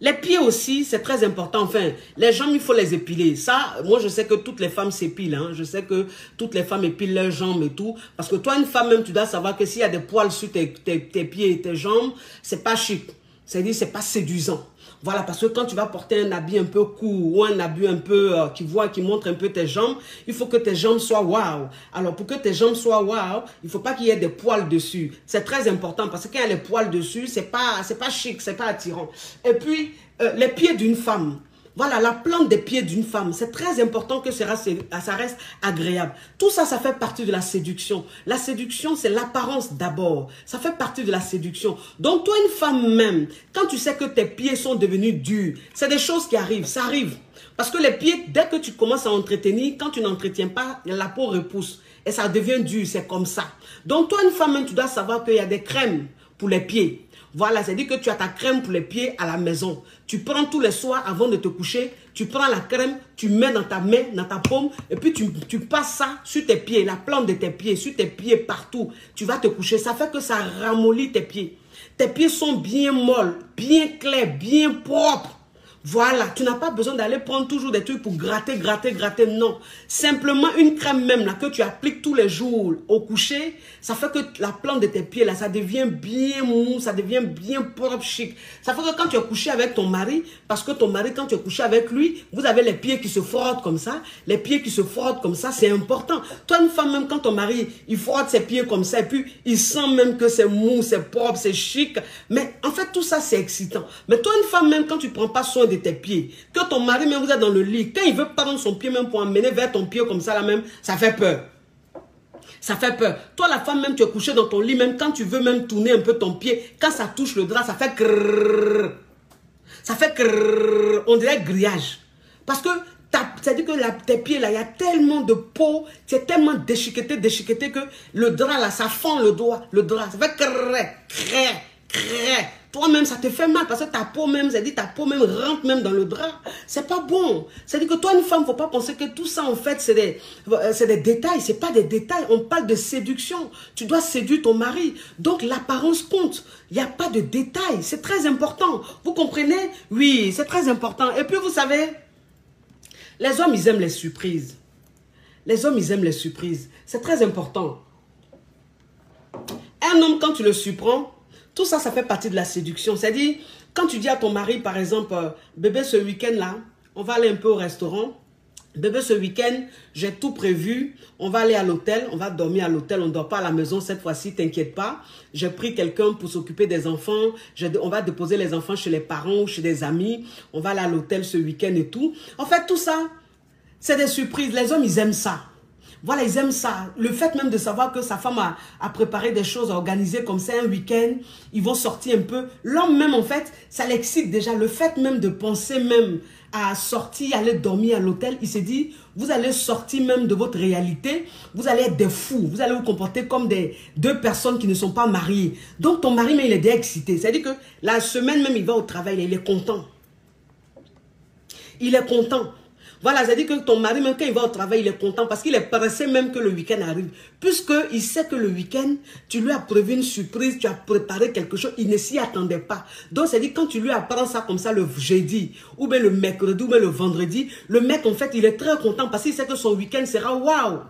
les pieds aussi, c'est très important. Enfin, les jambes, il faut les épiler. Ça, moi, je sais que toutes les femmes s'épilent. Hein. Je sais que toutes les femmes épilent leurs jambes et tout. Parce que toi, une femme, même, tu dois savoir que s'il y a des poils sur tes pieds et tes jambes, c'est pas chic. C'est-à-dire, c'est pas séduisant. Voilà, parce que quand tu vas porter un habit un peu court ou un habit un peu qui montre un peu tes jambes, il faut que tes jambes soient waouh. Alors, pour que tes jambes soient waouh, il faut pas qu'il y ait des poils dessus. C'est très important parce que quand il y a les poils dessus, c'est pas chic, c'est pas attirant. Et puis, les pieds d'une femme. Voilà, la plante des pieds d'une femme, c'est très important que ça reste agréable. Tout ça, ça fait partie de la séduction. La séduction, c'est l'apparence d'abord. Ça fait partie de la séduction. Donc, toi, une femme même, quand tu sais que tes pieds sont devenus durs, c'est des choses qui arrivent, ça arrive. Parce que les pieds, dès que tu commences à entretenir, quand tu n'entretiens pas, la peau repousse. Et ça devient dur, c'est comme ça. Donc, toi, une femme même, tu dois savoir qu'il y a des crèmes pour les pieds. Voilà, c'est-à-dire que tu as ta crème pour les pieds à la maison. Tu prends tous les soirs avant de te coucher, tu prends la crème, tu mets dans ta main, dans ta paume, et puis tu passes ça sur tes pieds, la plante de tes pieds, sur tes pieds partout. Tu vas te coucher, ça fait que ça ramollit tes pieds. Tes pieds sont bien molles, bien clairs, bien propres. Voilà, tu n'as pas besoin d'aller prendre toujours des trucs pour gratter, non. Simplement une crème même là que tu appliques tous les jours au coucher, ça fait que la plante de tes pieds là, ça devient bien mou, ça devient bien propre, chic. Ça fait que quand tu es couché avec ton mari, parce que ton mari, quand tu es couché avec lui, vous avez les pieds qui se frottent comme ça, les pieds qui se frottent comme ça, c'est important. Toi, une femme même, quand ton mari, il frotte ses pieds comme ça, et puis il sent même que c'est mou, c'est propre, c'est chic, mais en fait tout ça c'est excitant. Mais toi, une femme même, quand tu prends pas soin de tes pieds, que ton mari même, vous êtes dans le lit, quand il veut prendre son pied même pour emmener vers ton pied comme ça là même, ça fait peur. Ça fait peur. Toi, la femme même, tu es couché dans ton lit, même quand tu veux même tourner un peu ton pied, quand ça touche le drap, ça fait crrrr. Ça fait crrrr. On dirait grillage. Parce que c'est-à-dire que tes pieds là, il y a tellement de peau, c'est tellement déchiqueté que le drap là, ça fend le drap, ça fait crrrr. Toi-même, ça te fait mal parce que ta peau même, c'est-à-dire ta peau même rentre même dans le drap. C'est pas bon. C'est-à-dire que toi, une femme, faut pas penser que tout ça, en fait, c'est des détails. C'est pas des détails. On parle de séduction. Tu dois séduire ton mari. Donc, l'apparence compte. Il n'y a pas de détails. C'est très important. Vous comprenez? Oui, c'est très important. Et puis, vous savez, les hommes, ils aiment les surprises. Les hommes, ils aiment les surprises. C'est très important. Un homme, quand tu le surprends, tout ça, ça fait partie de la séduction. C'est-à-dire, quand tu dis à ton mari, par exemple, bébé, ce week-end-là, on va aller un peu au restaurant. Bébé, ce week-end, j'ai tout prévu. On va aller à l'hôtel, on va dormir à l'hôtel. On ne dort pas à la maison cette fois-ci, t'inquiète pas. J'ai pris quelqu'un pour s'occuper des enfants. On va déposer les enfants chez les parents ou chez des amis. On va aller à l'hôtel ce week-end et tout. En fait, tout ça, c'est des surprises. Les hommes, ils aiment ça. Voilà, ils aiment ça. Le fait même de savoir que sa femme a préparé des choses, a organisé comme ça un week-end, ils vont sortir un peu. L'homme même, en fait, ça l'excite déjà. Le fait même de penser même à sortir, aller dormir à l'hôtel, il s'est dit, vous allez sortir même de votre réalité, vous allez être des fous, vous allez vous comporter comme deux personnes qui ne sont pas mariées. Donc, ton mari, mais il est déjà excité. C'est-à-dire que la semaine même, il va au travail, il est content. Il est content. Voilà, c'est-à-dire que ton mari, même quand il va au travail, il est content parce qu'il est pressé même que le week-end arrive. Puisqu'il sait que le week-end, tu lui as prévu une surprise, tu as préparé quelque chose, il ne s'y attendait pas. Donc, c'est-à-dire quand tu lui apprends ça comme ça le jeudi, ou bien le mercredi, ou bien le vendredi, le mec, en fait, il est très content parce qu'il sait que son week-end sera waouh.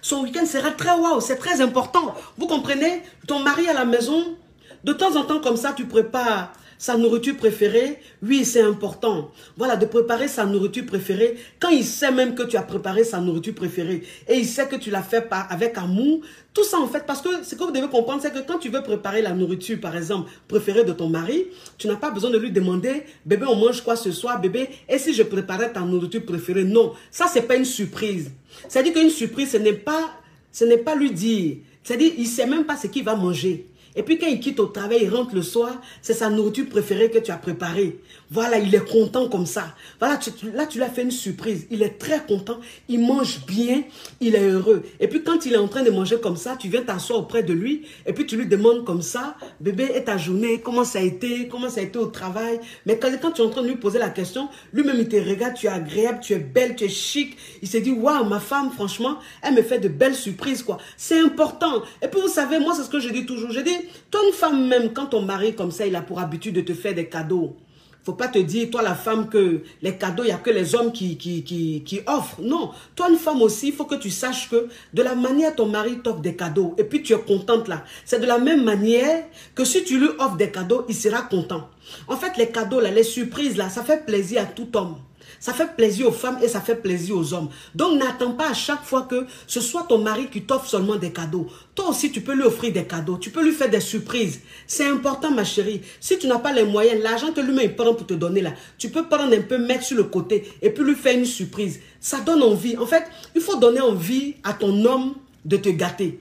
Son week-end sera très waouh, c'est très important. Vous comprenez? Ton mari à la maison, de temps en temps comme ça, tu prépares sa nourriture préférée, oui, c'est important. Voilà, de préparer sa nourriture préférée. Quand il sait même que tu as préparé sa nourriture préférée et il sait que tu l'as fait avec amour, tout ça en fait, parce que ce que vous devez comprendre, c'est que quand tu veux préparer la nourriture, par exemple, préférée de ton mari, tu n'as pas besoin de lui demander, bébé, on mange quoi ce soir, bébé, et si je préparais ta nourriture préférée? Non, ça, c'est pas une surprise. C'est-à-dire qu'une surprise, ce n'est pas lui dire. C'est-à-dire, il ne sait même pas ce qu'il va manger. Et puis quand il quitte au travail, il rentre le soir, c'est sa nourriture préférée que tu as préparée. Voilà, il est content comme ça. Voilà, là tu lui as fait une surprise. Il est très content, il mange bien, il est heureux. Et puis quand il est en train de manger comme ça, tu viens t'asseoir auprès de lui et puis tu lui demandes comme ça, bébé, et ta journée, comment ça a été au travail? Mais quand tu es en train de lui poser la question, lui-même il te regarde, tu es agréable, tu es belle, tu es chic. Il se dit, waouh, ma femme, franchement, elle me fait de belles surprises, quoi. C'est important. Et puis vous savez, moi c'est ce que je dis toujours, je dis, toi, une femme même, quand ton mari comme ça, il a pour habitude de te faire des cadeaux. Faut pas te dire, toi la femme, que les cadeaux, il n'y a que les hommes qui offrent. Non, toi une femme aussi, il faut que tu saches que de la manière ton mari t'offre des cadeaux, et puis tu es contente là, c'est de la même manière que si tu lui offres des cadeaux, il sera content. En fait, les cadeaux là, les surprises là, ça fait plaisir à tout homme. Ça fait plaisir aux femmes et ça fait plaisir aux hommes. Donc, n'attends pas à chaque fois que ce soit ton mari qui t'offre seulement des cadeaux. Toi aussi, tu peux lui offrir des cadeaux. Tu peux lui faire des surprises. C'est important, ma chérie. Si tu n'as pas les moyens, l'argent que lui-même prend pour te donner là, tu peux prendre un peu, mettre sur le côté et puis lui faire une surprise. Ça donne envie. En fait, il faut donner envie à ton homme de te gâter.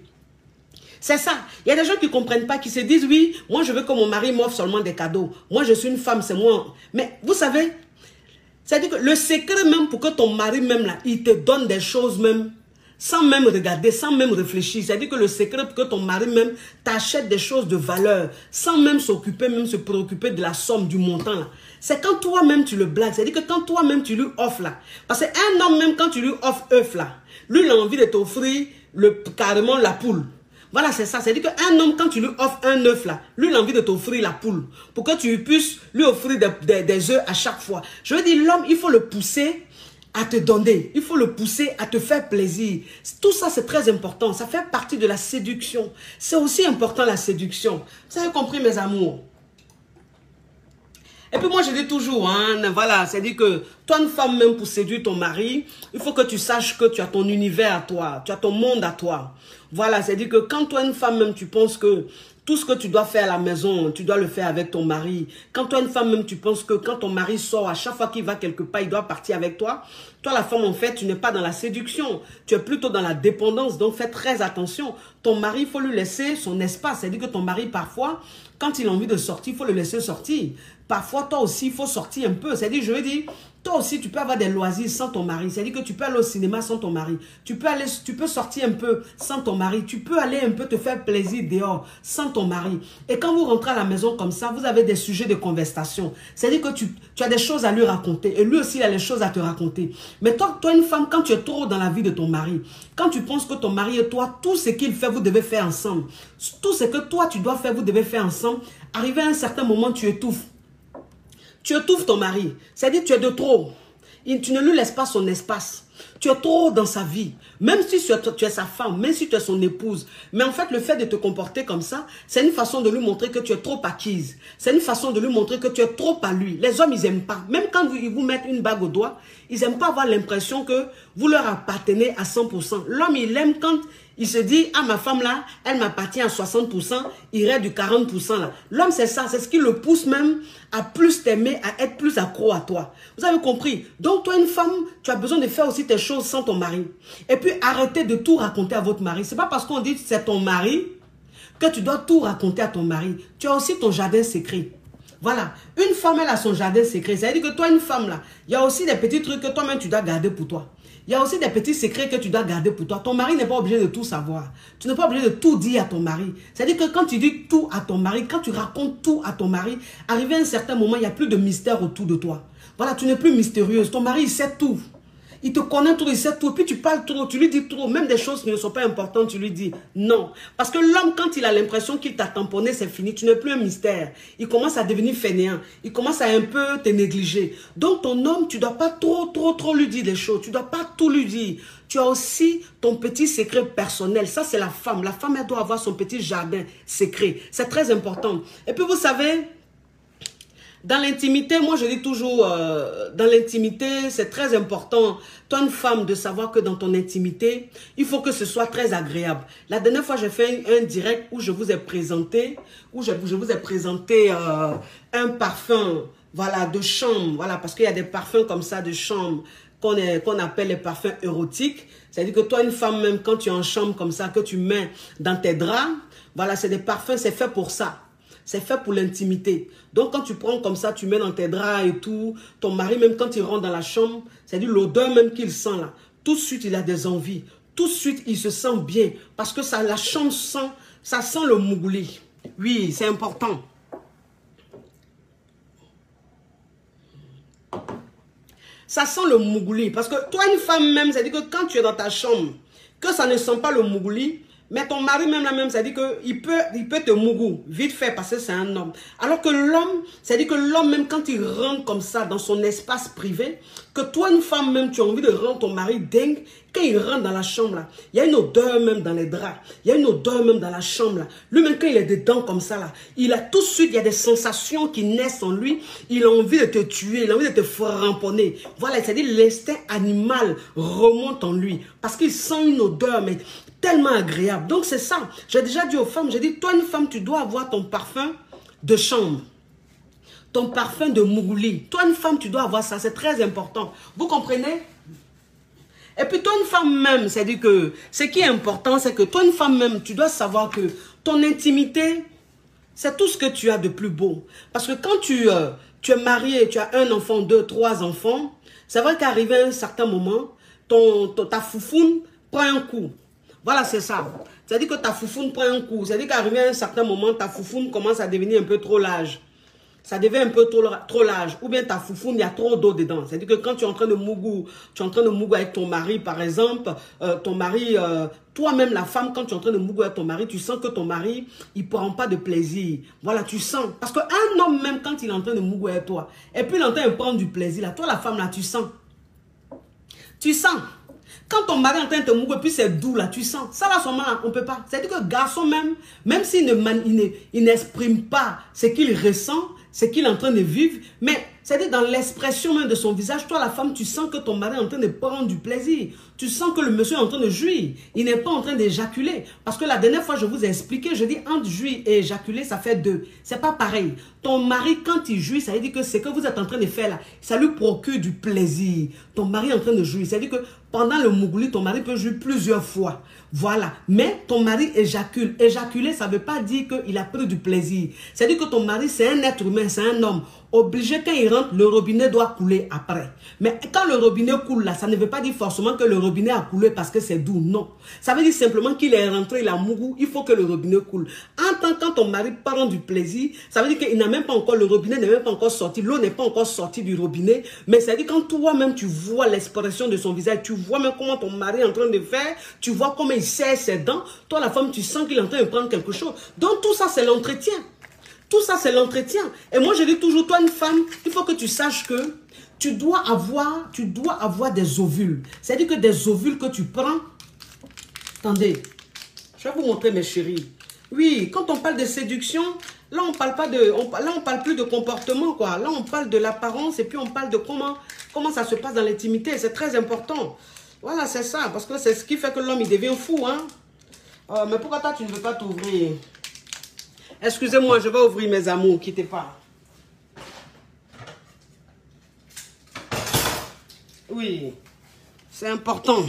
C'est ça. Il y a des gens qui ne comprennent pas, qui se disent, oui, moi je veux que mon mari m'offre seulement des cadeaux. Moi je suis une femme, c'est moi. Mais vous savez, c'est-à-dire que le secret même pour que ton mari même là, il te donne des choses même, sans même regarder, sans même réfléchir. C'est-à-dire que le secret pour que ton mari même t'achète des choses de valeur, sans même s'occuper, même se préoccuper de la somme, du montant là. C'est quand toi-même tu le blagues. C'est-à-dire que quand toi-même tu lui offres là. Parce qu'un homme même quand tu lui offres œuf là, lui il a envie de t'offrir carrément la poule. Voilà, c'est ça. C'est-à-dire qu'un homme, quand tu lui offres un œuf là, lui, il a envie de t'offrir la poule. Pour que tu puisses lui offrir des œufs à chaque fois. Je veux dire, l'homme, il faut le pousser à te donner. Il faut le pousser à te faire plaisir. Tout ça, c'est très important. Ça fait partie de la séduction. C'est aussi important, la séduction. Vous avez compris, mes amours? Et puis moi, je dis toujours, hein, voilà, c'est-à-dire que toi, une femme, même pour séduire ton mari, il faut que tu saches que tu as ton univers à toi, tu as ton monde à toi. Voilà, c'est-à-dire que quand toi, une femme, même, tu penses que tout ce que tu dois faire à la maison, tu dois le faire avec ton mari. Quand toi, une femme, même, tu penses que quand ton mari sort, à chaque fois qu'il va quelque part, il doit partir avec toi. Toi, la femme, en fait, tu n'es pas dans la séduction. Tu es plutôt dans la dépendance. Donc, fais très attention. Ton mari, il faut lui laisser son espace. C'est-à-dire que ton mari, parfois, quand il a envie de sortir, il faut le laisser sortir. Parfois, toi aussi, il faut sortir un peu. C'est-à-dire, je veux dire, toi aussi, tu peux avoir des loisirs sans ton mari. C'est-à-dire que tu peux aller au cinéma sans ton mari. Tu peux sortir un peu sans ton mari. Tu peux aller un peu te faire plaisir dehors sans ton mari. Et quand vous rentrez à la maison comme ça, vous avez des sujets de conversation. C'est-à-dire que tu as des choses à lui raconter. Et lui aussi, il a des choses à te raconter. Mais toi, une femme, quand tu es trop dans la vie de ton mari, quand tu penses que ton mari et toi, tout ce qu'il fait, vous devez faire ensemble. Tout ce que toi, tu dois faire, vous devez faire ensemble. Arrivé à un certain moment, tu étouffes. Tu étouffes ton mari. C'est-à-dire que tu es de trop. Tu ne lui laisses pas son espace. Tu es trop dans sa vie. Même si tu es sa femme, même si tu es son épouse. Mais en fait, le fait de te comporter comme ça, c'est une façon de lui montrer que tu es trop acquise. C'est une façon de lui montrer que tu es trop à lui. Les hommes, ils n'aiment pas. Même quand ils vous mettent une bague au doigt, ils n'aiment pas avoir l'impression que vous leur appartenez à 100%. L'homme, il aime quand il se dit, ah, ma femme là, elle m'appartient à 60%, il reste du 40% là. L'homme, c'est ça, c'est ce qui le pousse même à plus t'aimer, à être plus accro à toi. Vous avez compris? Donc, toi, une femme, tu as besoin de faire aussi tes choses sans ton mari. Et puis, arrêtez de tout raconter à votre mari. C'est pas parce qu'on dit que c'est ton mari que tu dois tout raconter à ton mari. Tu as aussi ton jardin secret. Voilà. Une femme, elle a son jardin secret. C'est-à-dire que toi, une femme là, il y a aussi des petits trucs que toi-même, tu dois garder pour toi. Il y a aussi des petits secrets que tu dois garder pour toi. Ton mari n'est pas obligé de tout savoir. Tu n'es pas obligé de tout dire à ton mari. C'est-à-dire que quand tu dis tout à ton mari, quand tu racontes tout à ton mari, arrivé à un certain moment, il n'y a plus de mystère autour de toi. Voilà, tu n'es plus mystérieuse. Ton mari, il sait tout. Il te connaît trop, il sait tout. Puis tu parles trop, tu lui dis trop. Même des choses qui ne sont pas importantes, tu lui dis non. Parce que l'homme, quand il a l'impression qu'il t'a tamponné, c'est fini. Tu n'es plus un mystère. Il commence à devenir fainéant. Il commence à un peu te négliger. Donc ton homme, tu ne dois pas trop lui dire des choses. Tu ne dois pas tout lui dire. Tu as aussi ton petit secret personnel. Ça, c'est la femme. La femme, elle doit avoir son petit jardin secret. C'est très important. Et puis, vous savez, dans l'intimité, moi je dis toujours, dans l'intimité, c'est très important, toi une femme, de savoir que dans ton intimité, il faut que ce soit très agréable. La dernière fois, j'ai fait un direct où je vous ai présenté, un parfum, voilà, de chambre, voilà, parce qu'il y a des parfums comme ça de chambre qu'on appelle les parfums érotiques. C'est-à-dire que toi, une femme, même quand tu es en chambre comme ça, que tu mets dans tes draps, voilà, c'est des parfums, c'est fait pour ça. C'est fait pour l'intimité. Donc, quand tu prends comme ça, tu mets dans tes draps et tout, ton mari, même quand il rentre dans la chambre, c'est-à-dire l'odeur même qu'il sent là, tout de suite, il a des envies. Tout de suite, il se sent bien. Parce que ça, la chambre sent, ça sent le mougouli. Oui, c'est important. Ça sent le mougouli. Parce que toi, une femme même, c'est-à-dire que quand tu es dans ta chambre, que ça ne sent pas le mougouli, Mais ton mari même là même, ça dit qu'il peut te mougou, vite fait, parce que c'est un homme. Alors que l'homme, ça dit que l'homme même quand il rentre comme ça dans son espace privé, que toi une femme même, tu as envie de rendre ton mari dingue, quand il rentre dans la chambre là, il y a une odeur même dans les draps, il y a une odeur même dans la chambre là. Lui-même quand il est dedans comme ça là, il a tout de suite, il y a des sensations qui naissent en lui, il a envie de te tuer, il a envie de te framponner. Voilà, c'est-à-dire l'instinct animal remonte en lui, parce qu'il sent une odeur, mais tellement agréable. Donc c'est ça. J'ai déjà dit aux femmes, j'ai dit, toi une femme, tu dois avoir ton parfum de chambre. Ton parfum de mougouli. Toi une femme, tu dois avoir ça. C'est très important. Vous comprenez? Et puis toi une femme même, c'est-à-dire que ce qui est important, c'est que toi une femme même, tu dois savoir que ton intimité, c'est tout ce que tu as de plus beau. Parce que quand tu es marié, tu as un enfant, 2, 3 enfants, c'est vrai qu'arrivé à un certain moment, ta foufoune prend un coup. Voilà, c'est ça. C'est-à-dire que ta foufoune prend un coup. C'est-à-dire qu'arrivé à un certain moment, ta foufoune commence à devenir un peu trop large. Ça devient un peu trop large. Ou bien ta foufoune, il y a trop d'eau dedans. C'est-à-dire que quand tu es en train de mougou, avec ton mari, par exemple, ton mari, toi-même la femme, quand tu es en train de mougou avec ton mari, tu sens que ton mari, il ne prend pas de plaisir. Voilà, tu sens. Parce qu'un homme même, quand il est en train de mougou avec toi, et puis il est en train de prendre du plaisir, là, toi la femme, là, tu sens. Tu sens. Quand ton mari est en train de te mouiller, puis c'est doux là, tu sens. Ça là, seulement, on ne peut pas. C'est-à-dire que le garçon même s'il n'exprime pas ce qu'il ressent, ce qu'il est en train de vivre, mais c'est-à-dire dans l'expression même de son visage, toi la femme, tu sens que ton mari est en train de prendre du plaisir. Tu sens que le monsieur est en train de jouir. Il n'est pas en train d'éjaculer. Parce que la dernière fois, je vous ai expliqué, je dis entre jouir et éjaculer, ça fait 2. C'est pas pareil. Ton mari, quand il jouit, ça veut dire que ce que vous êtes en train de faire là, ça lui procure du plaisir. Ton mari est en train de jouir. Ça veut dire que pendant le mougouli, ton mari peut jouer plusieurs fois. Voilà. Mais ton mari éjacule. Éjaculer, ça ne veut pas dire qu'il a pris du plaisir. C'est-à-dire que ton mari, c'est un être humain, c'est un homme. Obligé, quand il rentre, le robinet doit couler après. Mais quand le robinet coule là, ça ne veut pas dire forcément que le robinet a coulé parce que c'est doux. Non. Ça veut dire simplement qu'il est rentré, il a mougou, il faut que le robinet coule. En tant que ton mari prend du plaisir, ça veut dire qu'il n'a même pas encore, le robinet n'est même pas encore sorti, l'eau n'est pas encore sortie du robinet. Mais ça veut dire quand toi-même tu vois l'expression de son visage, tu vois même comment ton mari est en train de faire, tu vois comment il serre ses dents, toi la femme tu sens qu'il est en train de prendre quelque chose. Donc tout ça c'est l'entretien. Tout ça, c'est l'entretien. Et moi, je dis toujours, toi, une femme, il faut que tu saches que tu dois avoir des ovules. C'est-à-dire que des ovules que tu prends. Attendez, je vais vous montrer, mes chéris. Oui, quand on parle de séduction, là, on parle pas de, là, on parle plus de comportement, quoi. Là, on parle de l'apparence et puis on parle de comment ça se passe dans l'intimité. C'est très important. Voilà, c'est ça. Parce que c'est ce qui fait que l'homme, il devient fou, hein. Mais pourquoi toi, tu ne veux pas t'ouvrir? Excusez-moi, je vais ouvrir mes amours, quittez pas. Oui, c'est important.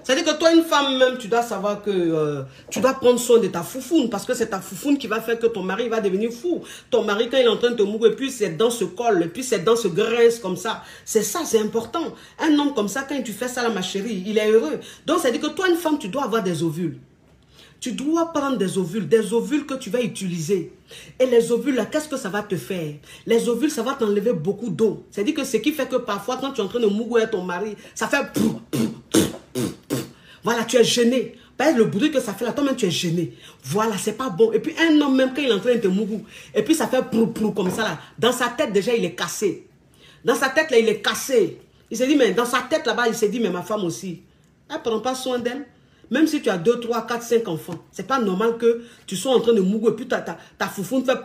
C'est-à-dire que toi, une femme même, tu dois savoir que tu dois prendre soin de ta foufoune parce que c'est ta foufoune qui va faire que ton mari va devenir fou. Ton mari, quand il est en train de te mourir, puis ses dents se collent, puis ses dents se graissent comme ça. C'est ça, c'est important. Un homme comme ça, quand tu fais ça là, ma chérie, il est heureux. Donc, c'est-à-dire que toi, une femme, tu dois avoir des ovules. Tu dois prendre des ovules que tu vas utiliser. Et les ovules, là, qu'est-ce que ça va te faire? Les ovules, ça va t'enlever beaucoup d'eau. C'est-à-dire que ce qui fait que parfois, quand tu es en train de mourir ton mari, ça fait... Voilà, tu es gêné. Par le bruit que ça fait là, toi-même, tu es gêné. Voilà, c'est pas bon. Et puis, un homme, même quand il est en train de te mourir, et puis ça fait comme ça là, dans sa tête, déjà, il est cassé. Dans sa tête, là, il est cassé. Il s'est dit, mais dans sa tête, là-bas, il s'est dit, mais ma femme aussi, elle ne prend pas soin d'elle. Même si tu as 2, 3, 4, 5 enfants, c'est pas normal que tu sois en train de mourir et puis ta foufoune fait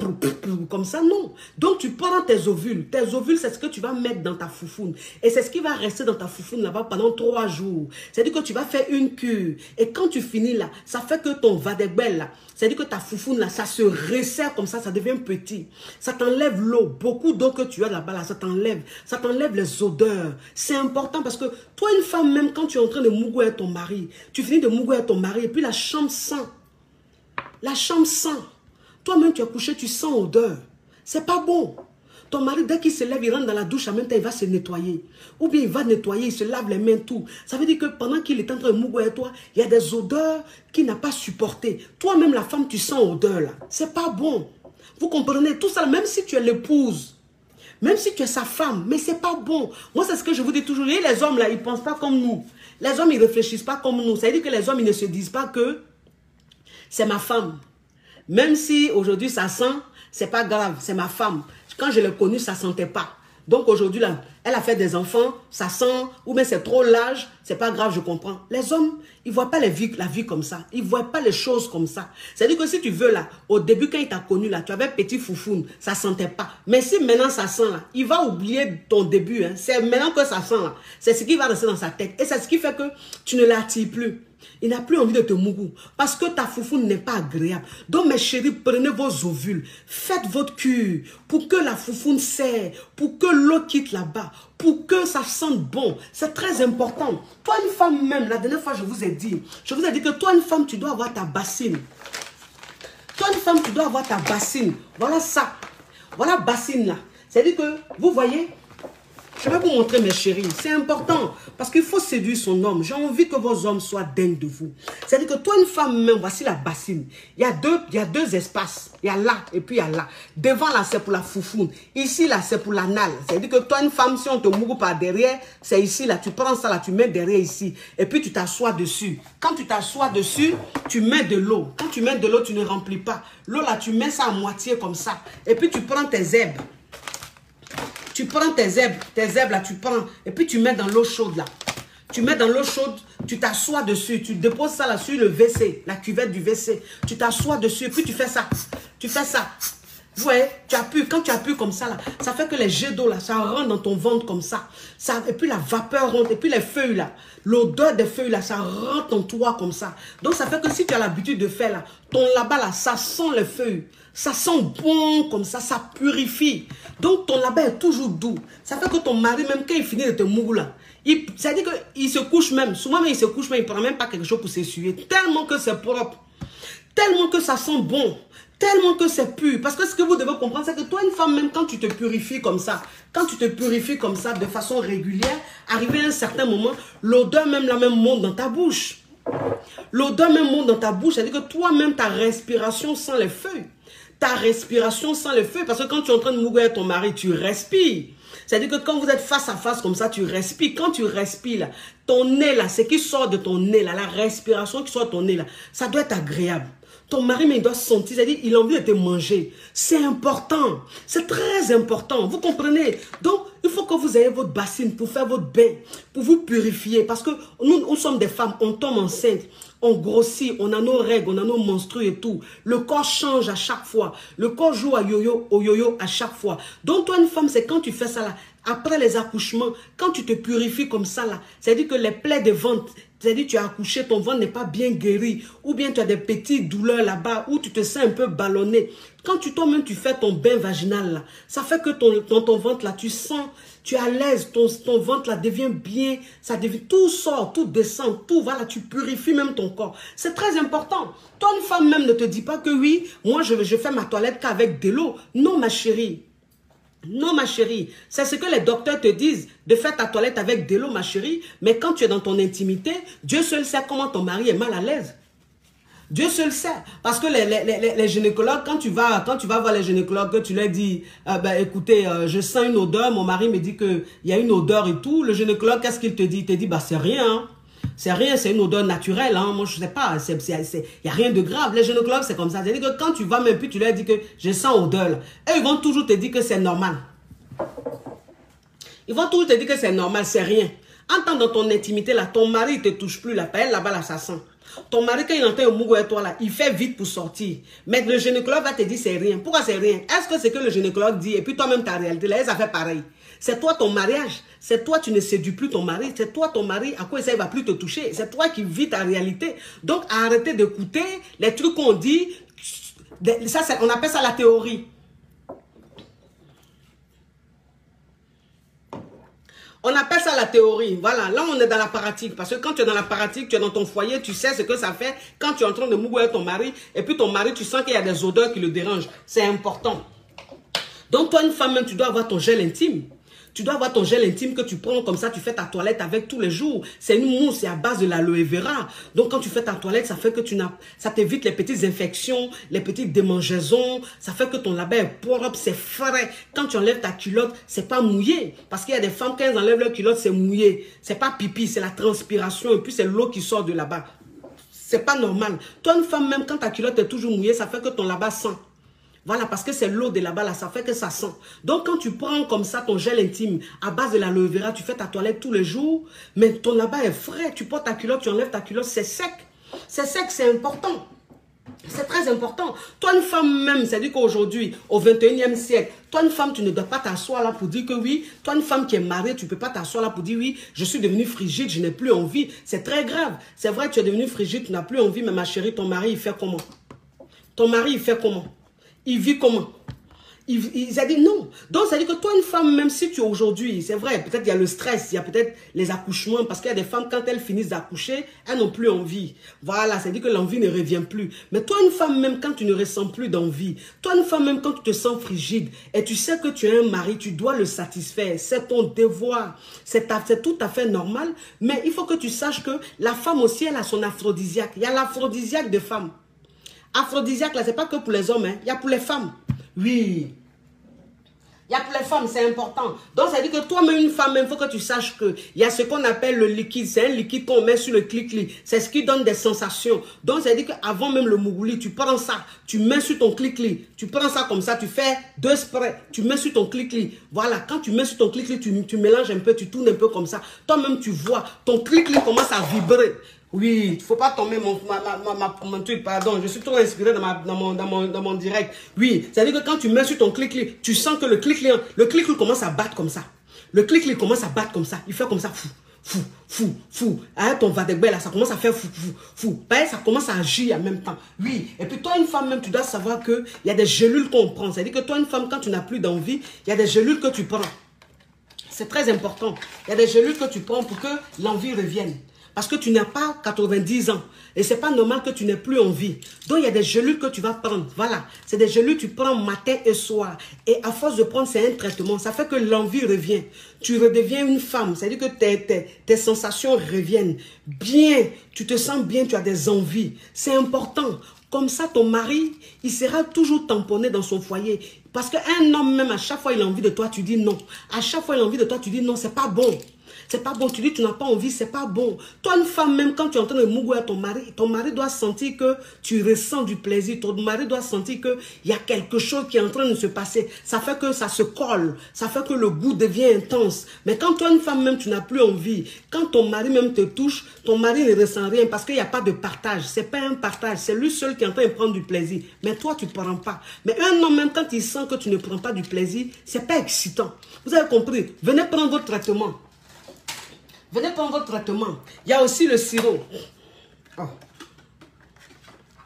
comme ça, non. Donc tu prends tes ovules. Tes ovules, c'est ce que tu vas mettre dans ta foufoune. Et c'est ce qui va rester dans ta foufoune là-bas pendant 3 jours. C'est-à-dire que tu vas faire une cure. Et quand tu finis là, ça fait que ton vadebel là, c'est-à-dire que ta foufoune là, ça se resserre comme ça devient petit. Ça t'enlève l'eau. Beaucoup d'eau que tu as là-bas là, ça t'enlève. Ça t'enlève les odeurs. C'est important parce que toi, une femme, même quand tu es en train de mourir avec ton mari, tu finis de mourir avec ton mari et puis la chambre sent. La chambre sent. Toi-même, tu es couché, tu sens odeur. C'est pas bon. Ton mari, dès qu'il se lève, il rentre dans la douche, en même temps, il va se nettoyer. Ou bien il va nettoyer, il se lave les mains, tout. Ça veut dire que pendant qu'il est en train de mourir avec toi, il y a des odeurs qu'il n'a pas supportées. Toi-même, la femme, tu sens odeur là. C'est pas bon. Vous comprenez tout ça, même si tu es l'épouse, même si tu es sa femme, mais c'est pas bon. Moi, c'est ce que je vous dis toujours. Et les hommes là, ils ne pensent pas comme nous. Les hommes, ils ne réfléchissent pas comme nous. Ça veut dire que les hommes, ils ne se disent pas que c'est ma femme. Même si aujourd'hui ça sent, c'est pas grave, c'est ma femme. Quand je l'ai connue, ça sentait pas. Donc aujourd'hui, là, elle a fait des enfants, ça sent, ou bien c'est trop large, c'est pas grave, je comprends. Les hommes, ils voient pas la vie comme ça. Ils voient pas les choses comme ça. C'est-à-dire que si tu veux, là, au début, quand il t'a connu, là, tu avais petit foufoune, ça sentait pas. Mais si maintenant ça sent, là, il va oublier ton début. Hein. C'est maintenant que ça sent, là. C'est ce qui va rester dans sa tête. Et c'est ce qui fait que tu ne l'attires plus. Il n'a plus envie de te mougou. Parce que ta foufoune n'est pas agréable. Donc mes chéris, prenez vos ovules. Faites votre cure. Pour que la foufoune serre. Pour que l'eau quitte là-bas. Pour que ça sente bon. C'est très important. Toi une femme même, la dernière fois je vous ai dit que toi une femme, tu dois avoir ta bassine. Toi une femme, tu dois avoir ta bassine. Voilà ça. Voilà bassine là. C'est-à-dire que, vous voyez... Je vais vous montrer mes chéris, c'est important parce qu'il faut séduire son homme. J'ai envie que vos hommes soient dingues de vous. C'est-à-dire que toi une femme même, voici la bassine. Il y a deux espaces. Il y a là et puis il y a là. Devant là c'est pour la foufoune. Ici là c'est pour l'anal. C'est-à-dire que toi une femme, si on te mougue par derrière, c'est ici là. Tu prends ça là, tu mets derrière ici. Et puis tu t'assois dessus. Quand tu t'assois dessus, tu mets de l'eau. Quand tu mets de l'eau, tu ne remplis pas. L'eau là, tu mets ça à moitié comme ça. Et puis tu prends tes herbes. Tu prends tes herbes là, tu prends, et puis tu mets dans l'eau chaude là. Tu mets dans l'eau chaude, tu t'assois dessus, tu déposes ça là sur le WC, la cuvette du WC. Tu t'assois dessus, et puis tu fais ça. Tu fais ça. Vous voyez, tu appuies, quand tu appuies comme ça là, ça fait que les jets d'eau là, ça rentre dans ton ventre comme ça. Et puis la vapeur rentre, et puis les feuilles là, l'odeur des feuilles là, ça rentre en toi comme ça. Donc ça fait que si tu as l'habitude de faire là, ton là-bas là, ça sent les feuilles. Ça sent bon comme ça purifie. Donc ton là-bas est toujours doux. Ça fait que ton mari, même quand il finit de te mouiller là, ça dit qu'il se couche même. Souvent même il se couche même, il ne prend même pas quelque chose pour s'essuyer. Tellement que c'est propre. Tellement que ça sent bon. Tellement que c'est pur. Parce que ce que vous devez comprendre, c'est que toi, une femme, même quand tu te purifies comme ça, de façon régulière, arrivé à un certain moment, l'odeur même la même monte dans ta bouche. L'odeur même monte dans ta bouche. C'est-à-dire que toi-même, ta respiration sent les feuilles. Ta respiration sent les feuilles. Parce que quand tu es en train de mourir ton mari, tu respires. C'est-à-dire que quand vous êtes face à face comme ça, tu respires. Quand tu respires, là, ton nez, là, ce qui sort de ton nez, là, la respiration qui sort de ton nez, là, ça doit être agréable. Ton mari, mais il doit sentir, c'est-à-dire il a envie de te manger. C'est important. C'est très important. Vous comprenez? Donc, il faut que vous ayez votre bassine pour faire votre bain, pour vous purifier. Parce que nous sommes des femmes, on tombe enceinte, on grossit, on a nos règles, on a nos menstrues et tout. Le corps change à chaque fois. Le corps joue au yo-yo à chaque fois. Donc, toi, une femme, c'est quand tu fais ça là, après les accouchements, quand tu te purifies comme ça là, c'est-à-dire que les plaies de ventre, c'est-à-dire tu as accouché, ton ventre n'est pas bien guéri, ou bien tu as des petites douleurs là-bas, ou tu te sens un peu ballonné. Quand toi-même tu fais ton bain vaginal là, ça fait que ton ventre là, tu sens, tu es à l'aise, ton ventre là devient bien, ça devient, tout sort, tout descend, tout va là, tu purifies même ton corps. C'est très important. Toi, une femme même ne te dit pas que oui, moi je fais ma toilette qu'avec de l'eau. Non, ma chérie. Non, ma chérie, c'est ce que les docteurs te disent, de faire ta toilette avec de l'eau, ma chérie. Mais quand tu es dans ton intimité, Dieu seul sait comment ton mari est mal à l'aise. Dieu seul sait. Parce que les gynécologues, quand tu vas voir les gynécologues, que tu leur dis, écoutez, je sens une odeur, mon mari me dit qu'il y a une odeur et tout. Le gynécologue, qu'est-ce qu'il te dit? Il te dit, bah c'est rien, hein. C'est rien, c'est une odeur naturelle. Hein. Moi, je ne sais pas. Il n'y a rien de grave. Les gynécologues, c'est comme ça. C'est-à-dire que quand tu vas même, puis tu leur dis que je sens odeur. Là. Et ils vont toujours te dire que c'est normal. Ils vont toujours te dire que c'est normal, c'est rien. Entends dans ton intimité, là, ton mari ne te touche plus. Là, elle, là-bas, là, ça sent. Ton mari, quand il entend un mougou avec toi, là, il fait vite pour sortir. Mais le gynécologue va te dire c'est rien. Pourquoi c'est rien? Est-ce que c'est que le gynécologue dit, et puis toi-même, ta réalité, là, ça fait pareil. C'est toi ton mariage. C'est toi, tu ne séduis plus ton mari. C'est toi ton mari, à quoi ça ne va plus te toucher. C'est toi qui vis ta réalité. Donc, arrêtez d'écouter les trucs qu'on dit. Ça, on appelle ça la théorie. On appelle ça la théorie. Voilà, là, on est dans la pratique. Parce que quand tu es dans la pratique, tu es dans ton foyer, tu sais ce que ça fait quand tu es en train de mouiller ton mari. Et puis ton mari, tu sens qu'il y a des odeurs qui le dérangent. C'est important. Donc, toi, une femme, même, tu dois avoir ton gel intime. Tu dois avoir ton gel intime que tu prends comme ça, tu fais ta toilette avec tous les jours. C'est une mousse, c'est à base de l'aloe vera. Donc quand tu fais ta toilette, ça fait que ça t'évite les petites infections, les petites démangeaisons. Ça fait que ton là-bas est propre, c'est frais. Quand tu enlèves ta culotte, c'est pas mouillé. Parce qu'il y a des femmes, quand elles enlèvent leur culotte, c'est mouillé. C'est pas pipi, c'est la transpiration et puis c'est l'eau qui sort de là-bas. c'est pas normal. Toi, une femme, même quand ta culotte est toujours mouillée, ça fait que ton là-bas sent. Voilà, parce que c'est l'eau de là-bas, là, ça fait que ça sent. Donc, quand tu prends comme ça ton gel intime à base de l'aloe vera, tu fais ta toilette tous les jours, mais ton là-bas est frais. Tu portes ta culotte, tu enlèves ta culotte, c'est sec. C'est sec, c'est important. C'est très important. Toi, une femme même, c'est-à-dire qu'aujourd'hui, au 21e siècle, toi, une femme, tu ne dois pas t'asseoir là pour dire que oui. Toi, une femme qui est mariée, tu ne peux pas t'asseoir là pour dire oui, je suis devenue frigide, je n'ai plus envie. C'est très grave. C'est vrai, tu es devenue frigide, tu n'as plus envie, mais ma chérie, ton mari, il fait comment? Ton mari, il fait comment? Il vit comment? Il a dit non. Donc, ça veut dire que toi, une femme, même si tu es aujourd'hui, c'est vrai, peut-être il y a le stress, il y a peut-être les accouchements, parce qu'il y a des femmes, quand elles finissent d'accoucher, elles n'ont plus envie. Voilà, ça veut dire que l'envie ne revient plus. Mais toi, une femme, même quand tu ne ressens plus d'envie, toi, une femme, même quand tu te sens frigide, et tu sais que tu as un mari, tu dois le satisfaire. C'est ton devoir. C'est tout à fait normal. Mais il faut que tu saches que la femme aussi, elle a son aphrodisiaque. Il y a l'aphrodisiaque des femmes. Aphrodisiaque, là, c'est pas que pour les hommes, hein. Il y a pour les femmes. Oui. Il y a pour les femmes, c'est important. Donc, ça dit que toi-même, une femme, il faut que tu saches qu'il y a ce qu'on appelle le liquide. C'est un liquide qu'on met sur le clic-clic. C'est ce qui donne des sensations. Donc, ça dit qu'avant même le mougouli, tu prends ça, tu mets sur ton clic-clic. Tu prends ça comme ça, tu fais 2 sprays, tu mets sur ton clic-clic. Voilà, quand tu mets sur ton clic-clic, tu mélanges un peu, tu tournes un peu comme ça. Toi-même, tu vois, ton clic-clic commence à vibrer. Oui, il ne faut pas tomber mon truc, pardon, je suis trop inspiré dans mon direct. Oui, c'est-à-dire que quand tu mets sur ton clic-clic, tu sens que le clic-clic commence à battre comme ça. Le clic-clic commence à battre comme ça. Il fait comme ça, fou. Hein, ton vadegbe là, ça commence à faire fou. Ben, ça commence à agir en même temps. Oui, et puis toi, une femme même, tu dois savoir qu'il y a des gélules qu'on prend. C'est-à-dire que toi, une femme, quand tu n'as plus d'envie, il y a des gélules que tu prends. C'est très important. Il y a des gélules que tu prends pour que l'envie revienne. Parce que tu n'as pas 90 ans. Et c'est pas normal que tu n'aies plus envie. Donc, il y a des gélules que tu vas prendre. Voilà. C'est des gélules que tu prends matin et soir. Et à force de prendre, c'est un traitement. Ça fait que l'envie revient. Tu redeviens une femme. C'est-à-dire que tes sensations reviennent. Bien. Tu te sens bien. Tu as des envies. C'est important. Comme ça, ton mari, il sera toujours tamponné dans son foyer. Parce qu'un homme, même, à chaque fois, il a envie de toi, tu dis non. À chaque fois, il a envie de toi, tu dis non, c'est pas bon. C'est pas bon, tu dis tu n'as pas envie, c'est pas bon. Toi, une femme, même quand tu es en train de mougouer à ton mari doit sentir que tu ressens du plaisir. Ton mari doit sentir qu'il y a quelque chose qui est en train de se passer. Ça fait que ça se colle. Ça fait que le goût devient intense. Mais quand toi, une femme, même, tu n'as plus envie, quand ton mari même te touche, ton mari ne ressent rien parce qu'il n'y a pas de partage. C'est pas un partage. C'est lui seul qui est en train de prendre du plaisir. Mais toi, tu ne prends pas. Mais un homme, même quand il sent que tu ne prends pas du plaisir, c'est pas excitant. Vous avez compris? Venez prendre votre traitement. Venez prendre votre traitement. Il y a aussi le sirop. Oh.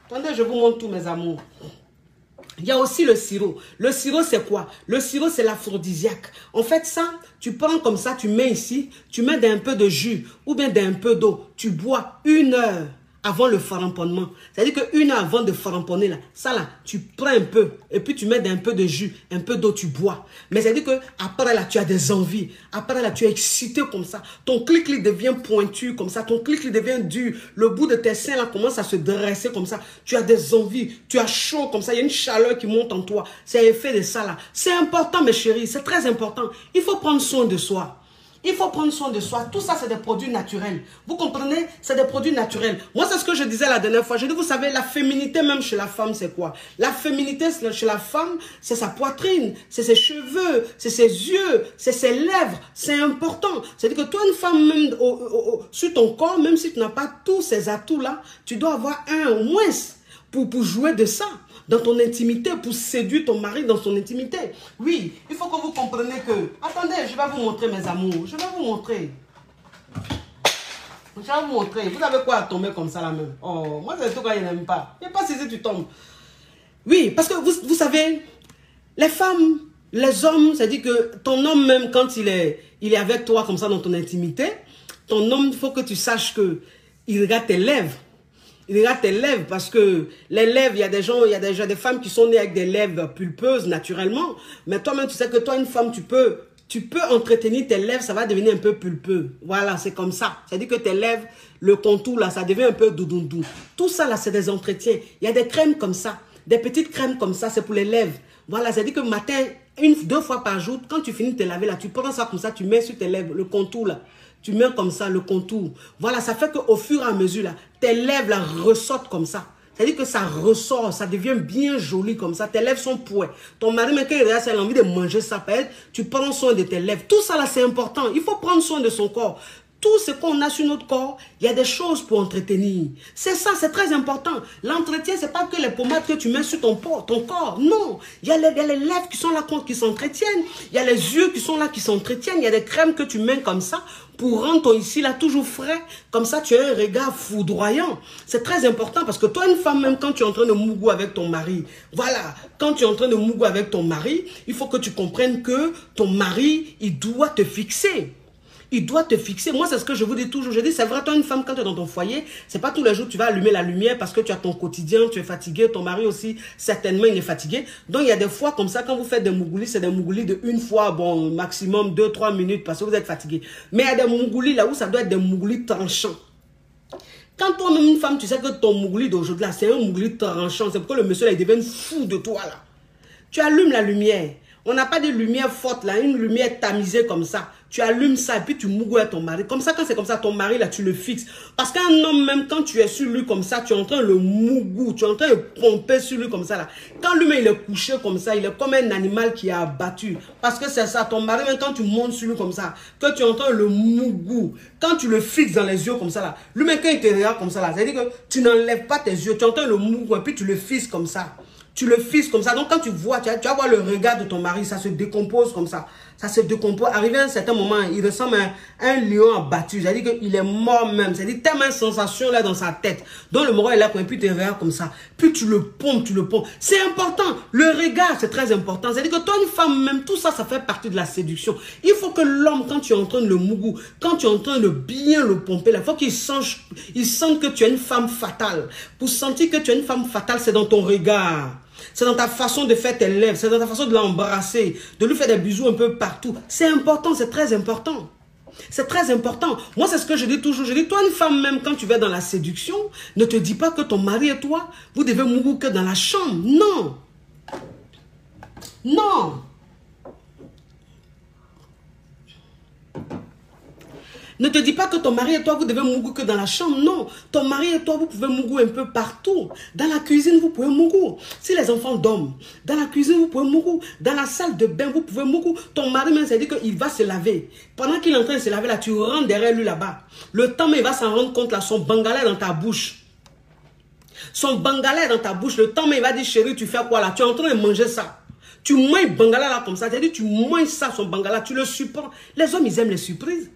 Attendez, je vous montre tous mes amours. Il y a aussi le sirop. Le sirop, c'est quoi? Le sirop, c'est l'aphrodisiaque. En fait, ça, tu prends comme ça, tu mets ici, tu mets d'un peu de jus ou bien d'un peu d'eau. Tu bois 1 heure avant le faramponnement. C'est-à-dire que 1 heure avant de faramponner, là, ça là, tu prends un peu et puis tu mets d'un peu de jus, un peu d'eau, tu bois. Mais c'est-à-dire que après là, tu as des envies. Après là, tu es excité comme ça. Ton clic-clic devient pointu comme ça. Ton clic-clic devient dur. Le bout de tes seins là commence à se dresser comme ça. Tu as des envies. Tu as chaud comme ça. Il y a une chaleur qui monte en toi. C'est l'effet de ça là. C'est important, mes chéris. C'est très important. Il faut prendre soin de soi. Il faut prendre soin de soi. Tout ça, c'est des produits naturels. Vous comprenez? C'est des produits naturels. Moi, c'est ce que je disais la dernière fois. Je dis, vous savez, la féminité même chez la femme, c'est quoi? La féminité chez la femme, c'est sa poitrine, c'est ses cheveux, c'est ses yeux, c'est ses lèvres. C'est important. C'est-à-dire que toi, une femme, même sur ton corps, même si tu n'as pas tous ces atouts-là, tu dois avoir un au moins pour jouer de ça. Dans ton intimité, pour séduire ton mari dans son intimité. Oui, il faut que vous compreniez que... Attendez, je vais vous montrer mes amours. Je vais vous montrer. Je vais vous montrer. Vous avez quoi à tomber comme ça là même? Oh, moi c'est tout quand il n'aime pas. Il n'y a pas si tu tombes. Oui, parce que vous savez, les femmes, les hommes, c'est-à-dire que ton homme même quand il est avec toi comme ça dans ton intimité, ton homme, il faut que tu saches que il regarde tes lèvres. Il regarde tes lèvres parce que les lèvres, il y a des femmes qui sont nées avec des lèvres pulpeuses naturellement. Mais toi-même, tu sais que toi, une femme, tu peux entretenir tes lèvres, ça va devenir un peu pulpeux. Voilà, c'est comme ça. C'est-à-dire que tes lèvres, le contour là, ça devient un peu doudoudou. Tout ça là, c'est des entretiens. Il y a des crèmes comme ça, des petites crèmes comme ça, c'est pour les lèvres. Voilà, c'est-à-dire que matin, 2 fois par jour, quand tu finis de te laver là, tu prends ça comme ça, tu mets sur tes lèvres, le contour là. Tu mets comme ça le contour. Voilà, ça fait qu'au fur et à mesure, là, tes lèvres là ressortent comme ça. C'est-à-dire que ça ressort, ça devient bien joli comme ça. Tes lèvres sont poids. Ton mari, même quand il a envie de manger ça, tu prends soin de tes lèvres. Tout ça là, c'est important. Il faut prendre soin de son corps. Tout ce qu'on a sur notre corps, il y a des choses pour entretenir. C'est ça, c'est très important. L'entretien, c'est pas que les pommades que tu mets sur ton corps. Non, il y a les lèvres qui sont là, qui s'entretiennent. Il y a les yeux qui sont là, qui s'entretiennent. Il y a des crèmes que tu mets comme ça pour rendre ton ici là toujours frais. Comme ça, tu as un regard foudroyant. C'est très important parce que toi, une femme, même quand tu es en train de mougou avec ton mari, voilà, quand tu es en train de mougou avec ton mari, il faut que tu comprennes que ton mari, il doit te fixer. Il doit te fixer. Moi, c'est ce que je vous dis toujours. Je dis, c'est vrai, toi, une femme, quand tu es dans ton foyer, c'est pas tous les jours que tu vas allumer la lumière parce que tu as ton quotidien, tu es fatigué. Ton mari aussi, certainement, il est fatigué. Donc, il y a des fois comme ça, quand vous faites des mougoulis, c'est des mougoulis de une fois, bon, maximum 2-3 minutes parce que vous êtes fatigué. Mais il y a des mougoulis là où ça doit être des mougoulis tranchants. Quand toi-même, une femme, tu sais que ton mougouli d'aujourd'hui là, c'est un mougouli tranchant. C'est pourquoi le monsieur là, il devient fou de toi là. Tu allumes la lumière. On n'a pas de lumière forte là, une lumière tamisée comme ça. Tu allumes ça et puis tu mougoues à ton mari. Comme ça, quand c'est comme ça, ton mari là, tu le fixes. Parce qu'un homme, même quand tu es sur lui comme ça, tu es en train de le mougou, tu es en train de pomper sur lui comme ça là. Quand lui-même il est couché comme ça, il est comme un animal qui est abattu. Parce que c'est ça, ton mari, même quand tu montes sur lui comme ça, que tu es en train de le mougou, quand tu le fixes dans les yeux comme ça là, lui-même quand il te regarde comme ça là, c'est-à-dire que tu n'enlèves pas tes yeux, tu es en train de le mougou et puis tu le fixes comme ça. Tu le fixes comme ça. Donc, quand tu vois, tu vas voir le regard de ton mari, ça se décompose comme ça. Ça se décompose. Arrivé à un certain moment, il ressemble à un lion abattu. C'est-à-dire qu'il est mort même. C'est-à-dire tellement une sensation là dans sa tête. Donc, le moral est là, et puis tu te regardes comme ça. Puis tu le pompes, tu le pompes. C'est important. Le regard, c'est très important. C'est-à-dire que toi, une femme même, tout ça, ça fait partie de la séduction. Il faut que l'homme, quand tu es en train de le mougou, quand tu es en train de bien le pomper, il faut qu'il sente que tu es une femme fatale. Pour sentir que tu es une femme fatale, c'est dans ton regard. C'est dans ta façon de faire tes lèvres, c'est dans ta façon de l'embrasser, de lui faire des bisous un peu partout. C'est important, c'est très important. C'est très important. Moi, c'est ce que je dis toujours. Je dis, toi, une femme, même quand tu vas dans la séduction, ne te dis pas que ton mari et toi, vous devez mourir que dans la chambre. Non. Non. Ne te dis pas que ton mari et toi, vous devez mougou que dans la chambre. Non. Ton mari et toi, vous pouvez mougou un peu partout. Dans la cuisine, vous pouvez mougou. Si les enfants dorment, dans la cuisine, vous pouvez mougou. Dans la salle de bain, vous pouvez mougou. Ton mari, même, ça dit qu'il va se laver. Pendant qu'il est en train de se laver, là, tu rentres derrière lui là-bas. Le temps, mais il va s'en rendre compte, là, son bangala dans ta bouche. Son bangala dans ta bouche. Le temps, mais il va dire, chérie, tu fais quoi là? Tu es en train de manger ça. Tu manges bangala là comme ça. C'est-à-dire, tu manges ça, son bangala, tu le surprends. Les hommes, ils aiment les surprises.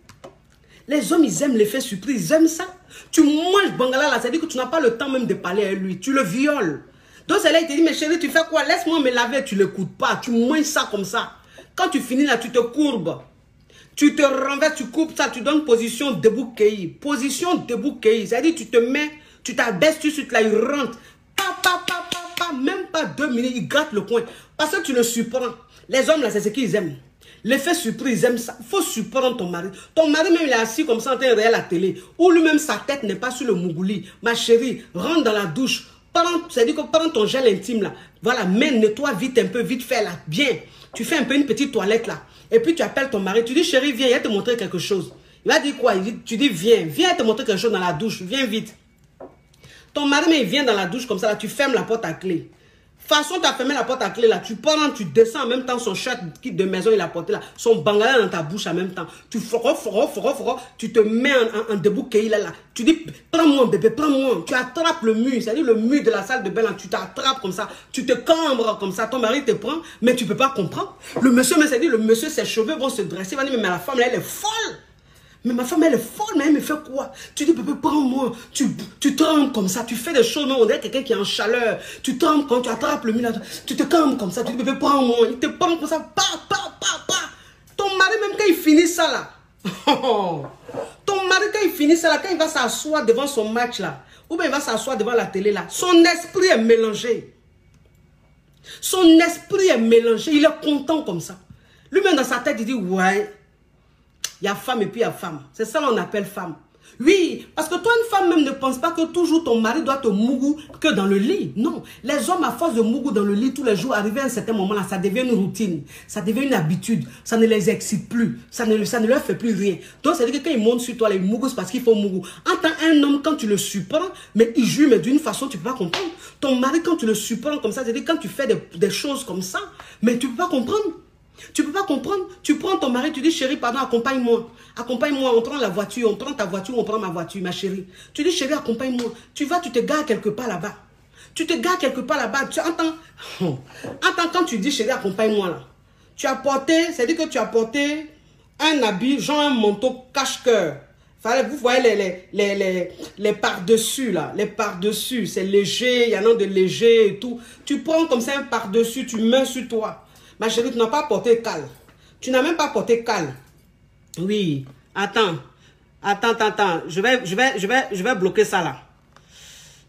Les hommes, ils aiment l'effet surprise, ils aiment ça. Tu manges bangala là, c'est-à-dire que tu n'as pas le temps même de parler à lui. Tu le violes. Donc c'est là, il te dit, mais chérie, tu fais quoi? Laisse-moi me laver. Tu ne l'écoutes pas. Tu manges ça comme ça. Quand tu finis là, tu te courbes. Tu te renverses, tu coupes ça, tu donnes position debout cueilli. Position debout cueilli. C'est-à-dire tu te mets, tu t'abaisses tout de suite là, il rentre. Même pas 2 minutes, il gratte le coin. Parce que tu le surprends. Les hommes là, c'est ce qu'ils aiment. L'effet surprise, ils aiment ça. Il faut surprendre ton mari. Ton mari même, il est assis comme ça en train de regarder la télé. Ou lui-même, sa tête n'est pas sur le mougouli. Ma chérie, rentre dans la douche. C'est-à-dire que prends ton gel intime là. Voilà, mais nettoie vite un peu, vite fait là. Bien. Tu fais un peu une petite toilette là. Et puis tu appelles ton mari. Tu dis, chérie, viens, il va te montrer quelque chose. Il va dire quoi? Tu dis, viens. Viens te montrer quelque chose dans la douche. Viens vite. Ton mari, mais il vient dans la douche comme ça là. Tu fermes la porte à clé. Façon, tu as fermé la porte à clé là, tu prends, tu descends en même temps son shirt de maison, il a porté là, son bangala dans ta bouche en même temps. Tu tu te mets en debout qu'il là. Tu dis, prends-moi bébé, prends-moi. Tu attrapes le mur, c'est-à-dire le mur de la salle de bain là, tu t'attrapes comme ça, tu te cambres comme ça, ton mari te prend, mais tu ne peux pas comprendre. Le monsieur, c'est-à-dire le monsieur, ses cheveux vont se dresser, il va dire, mais la femme là, elle est folle. Mais ma femme, elle est folle, mais elle me fait quoi? Tu dis, bébé, prends-moi. Tu trembles comme ça. Tu fais des choses, on dirait quelqu'un qui est en chaleur. Tu trembles quand tu attrapes le mur. Tu te calmes comme ça. Tu dis, bébé, prends-moi. Il te prend comme ça. Ton mari, même quand il finit ça là. Ton mari, quand il finit ça là, quand il va s'asseoir devant son match là, ou bien il va s'asseoir devant la télé là, son esprit est mélangé. Son esprit est mélangé. Il est content comme ça. Lui-même dans sa tête, il dit, ouais. Il y a femme et puis il y a femme. C'est ça qu'on appelle femme. Oui, parce que toi, une femme même ne pense pas que toujours ton mari doit te mougou que dans le lit. Non, les hommes à force de mougou dans le lit tous les jours, arrivé à un certain moment là, ça devient une routine, ça devient une habitude, ça ne les excite plus, ça ne leur fait plus rien. Donc, c'est-à-dire que quand ils montent sur toi, les mougou, c'est parce qu'il faut mougou. En tant qu'un homme, quand tu le surprends, mais il joue, mais d'une façon, tu ne peux pas comprendre. Ton mari, quand tu le surprends comme ça, c'est-à-dire quand tu fais des choses comme ça, mais tu ne peux pas comprendre. Tu ne peux pas comprendre. Tu prends ton mari, tu dis chérie, pardon, accompagne-moi. Accompagne-moi, on prend la voiture, on prend ta voiture, on prend ma voiture, ma chérie. Tu dis chérie, accompagne-moi. Tu vas, tu te gares quelque part là-bas. Tu te gares quelque part là-bas. Tu entends quand tu dis chérie, accompagne-moi là. Tu as porté, c'est-à-dire que tu as porté un habit, genre un manteau cache-cœur. Vous voyez les par-dessus là, les par-dessus, c'est léger, il y en a de léger et tout. Tu prends comme ça un par-dessus, tu mets sur toi. Ma chérie, tu n'as pas porté cale. Tu n'as même pas porté cale. Oui, attends. Je vais bloquer ça là.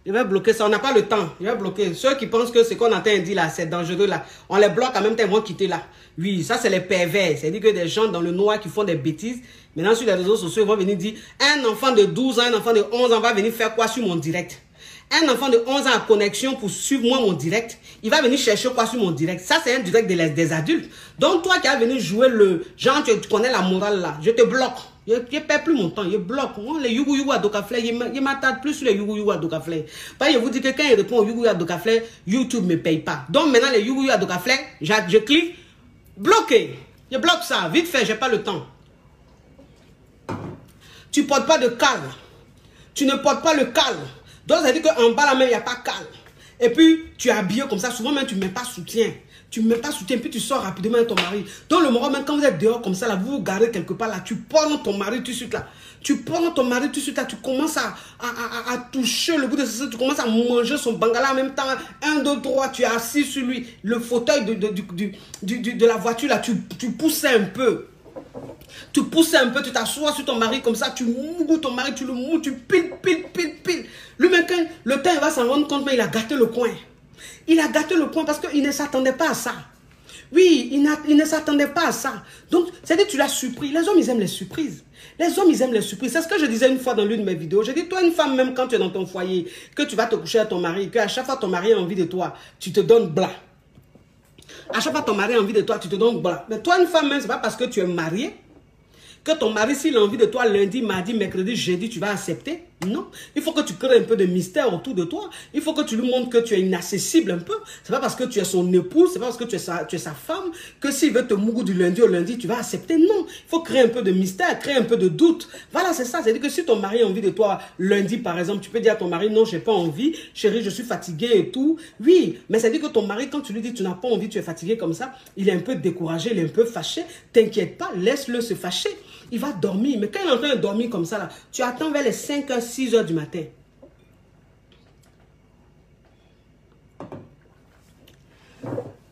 Je vais bloquer ça, on n'a pas le temps. Je vais bloquer. Ceux qui pensent que ce qu'on entend dire là, c'est dangereux là. On les bloque en même temps, ils vont quitter là. Oui, ça c'est les pervers. C'est-à-dire que des gens dans le noir qui font des bêtises. Maintenant sur les réseaux sociaux, ils vont venir dire, un enfant de 12 ans, un enfant de 11 ans va venir faire quoi sur mon direct? Un enfant de 11 ans à connexion pour suivre moi mon direct, il va venir chercher quoi sur mon direct? Ça, c'est un direct des adultes. Donc, toi qui as venu jouer le genre, tu connais la morale là, je te bloque. Je ne perds plus mon temps, je bloque. Les Yugu à Dokaflay, je ne m'attarde plus sur les Yugu à Dokaflay. Parce que je vous dis que quand il répond aux Yugu à Dokaflay, YouTube ne me paye pas. Donc, maintenant, les Yugu à Dokaflay, je clique, bloquer. Je bloque ça, vite fait, je n'ai pas le temps. Tu ne portes pas de cale. Tu ne portes pas le cale. Donc, ça veut dire qu'en bas, là même, il n'y a pas calme. Et puis, tu es habillé comme ça. Souvent, même, tu ne mets pas soutien. Tu ne mets pas soutien. Puis, tu sors rapidement avec ton mari. Donc, le moment, même quand vous êtes dehors comme ça, là, vous vous garez quelque part, là, tu prends ton mari tout de suite, là. Tu prends ton mari tout de suite, là. Tu commences à toucher le bout de ses. Tu commences à manger son bangala en même temps. 1, 2, 3, tu es assis sur lui. Le fauteuil de la voiture, là, tu pousses un peu. Tu pousses un peu, tu t'assois sur ton mari comme ça, tu mouilles ton mari, tu le mouilles, tu pile. Lui-même, quand le temps, il va s'en rendre compte, mais il a gâté le coin. Il a gâté le coin parce qu'il ne s'attendait pas à ça. Oui, il ne s'attendait pas à ça. Donc, c'est-à-dire que tu l'as surpris. Les hommes, ils aiment les surprises. Les hommes, ils aiment les surprises. C'est ce que je disais une fois dans l'une de mes vidéos. J'ai dit, toi, une femme, même quand tu es dans ton foyer, que tu vas te coucher à ton mari, qu'à chaque fois ton mari a envie de toi, tu te donnes blanc. À chaque fois ton mari a envie de toi, tu te donnes blanc. Mais toi, une femme, même, c'est pas parce que tu es marié que ton mari, s'il a envie de toi lundi, mardi, mercredi, jeudi, tu vas accepter. Non. Il faut que tu crées un peu de mystère autour de toi. Il faut que tu lui montres que tu es inaccessible un peu. C'est pas parce que tu es son épouse, c'est pas parce que tu es sa femme, que s'il veut te mougou du lundi au lundi, tu vas accepter. Non. Il faut créer un peu de mystère, créer un peu de doute. Voilà, c'est ça. C'est-à-dire que si ton mari a envie de toi lundi, par exemple, tu peux dire à ton mari, non, j'ai pas envie, chérie, je suis fatigué et tout. Oui, mais ça veut dire que ton mari, quand tu lui dis, tu n'as pas envie, tu es fatigué comme ça, il est un peu découragé, il est un peu fâché. T'inquiète pas, laisse-le se fâcher. Il va dormir. Mais quand il est en train de dormir comme ça, là, tu attends vers les 5h, 6h du matin.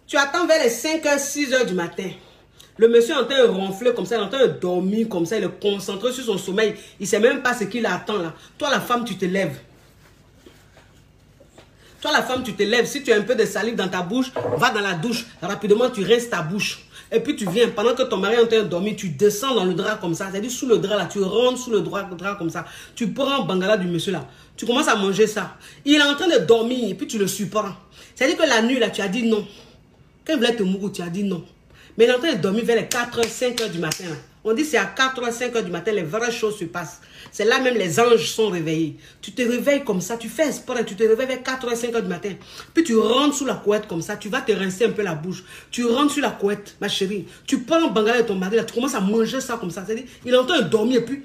Tu attends vers les 5h, 6h du matin. Le monsieur est en train de ronfler comme ça, il est en train de dormir comme ça, il est concentré sur son sommeil. Il ne sait même pas ce qu'il attend là. Toi, la femme, tu te lèves. Toi, la femme, tu te lèves. Si tu as un peu de salive dans ta bouche, va dans la douche. Rapidement, tu rinces ta bouche. Et puis tu viens, pendant que ton mari est en train de dormir, tu descends dans le drap comme ça. C'est-à-dire sous le drap là, tu rentres sous le drap comme ça. Tu prends le bangala du monsieur là. Tu commences à manger ça. Il est en train de dormir et puis tu le surprends. C'est-à-dire que la nuit là, tu as dit non. Quand il voulait te mourir, tu as dit non. Mais il est en train de dormir vers les 4h, 5h du matin là. On dit c'est à 4h, 5h du matin, les vraies choses se passent. C'est là même les anges sont réveillés. Tu te réveilles comme ça, tu fais espoir, tu te réveilles vers 4h, 5h du matin. Puis tu rentres sous la couette comme ça, tu vas te rincer un peu la bouche. Tu rentres sur la couette, ma chérie. Tu prends le bangala de ton mari, là, tu commences à manger ça comme ça. C'est-à-dire, il est en train de dormir et puis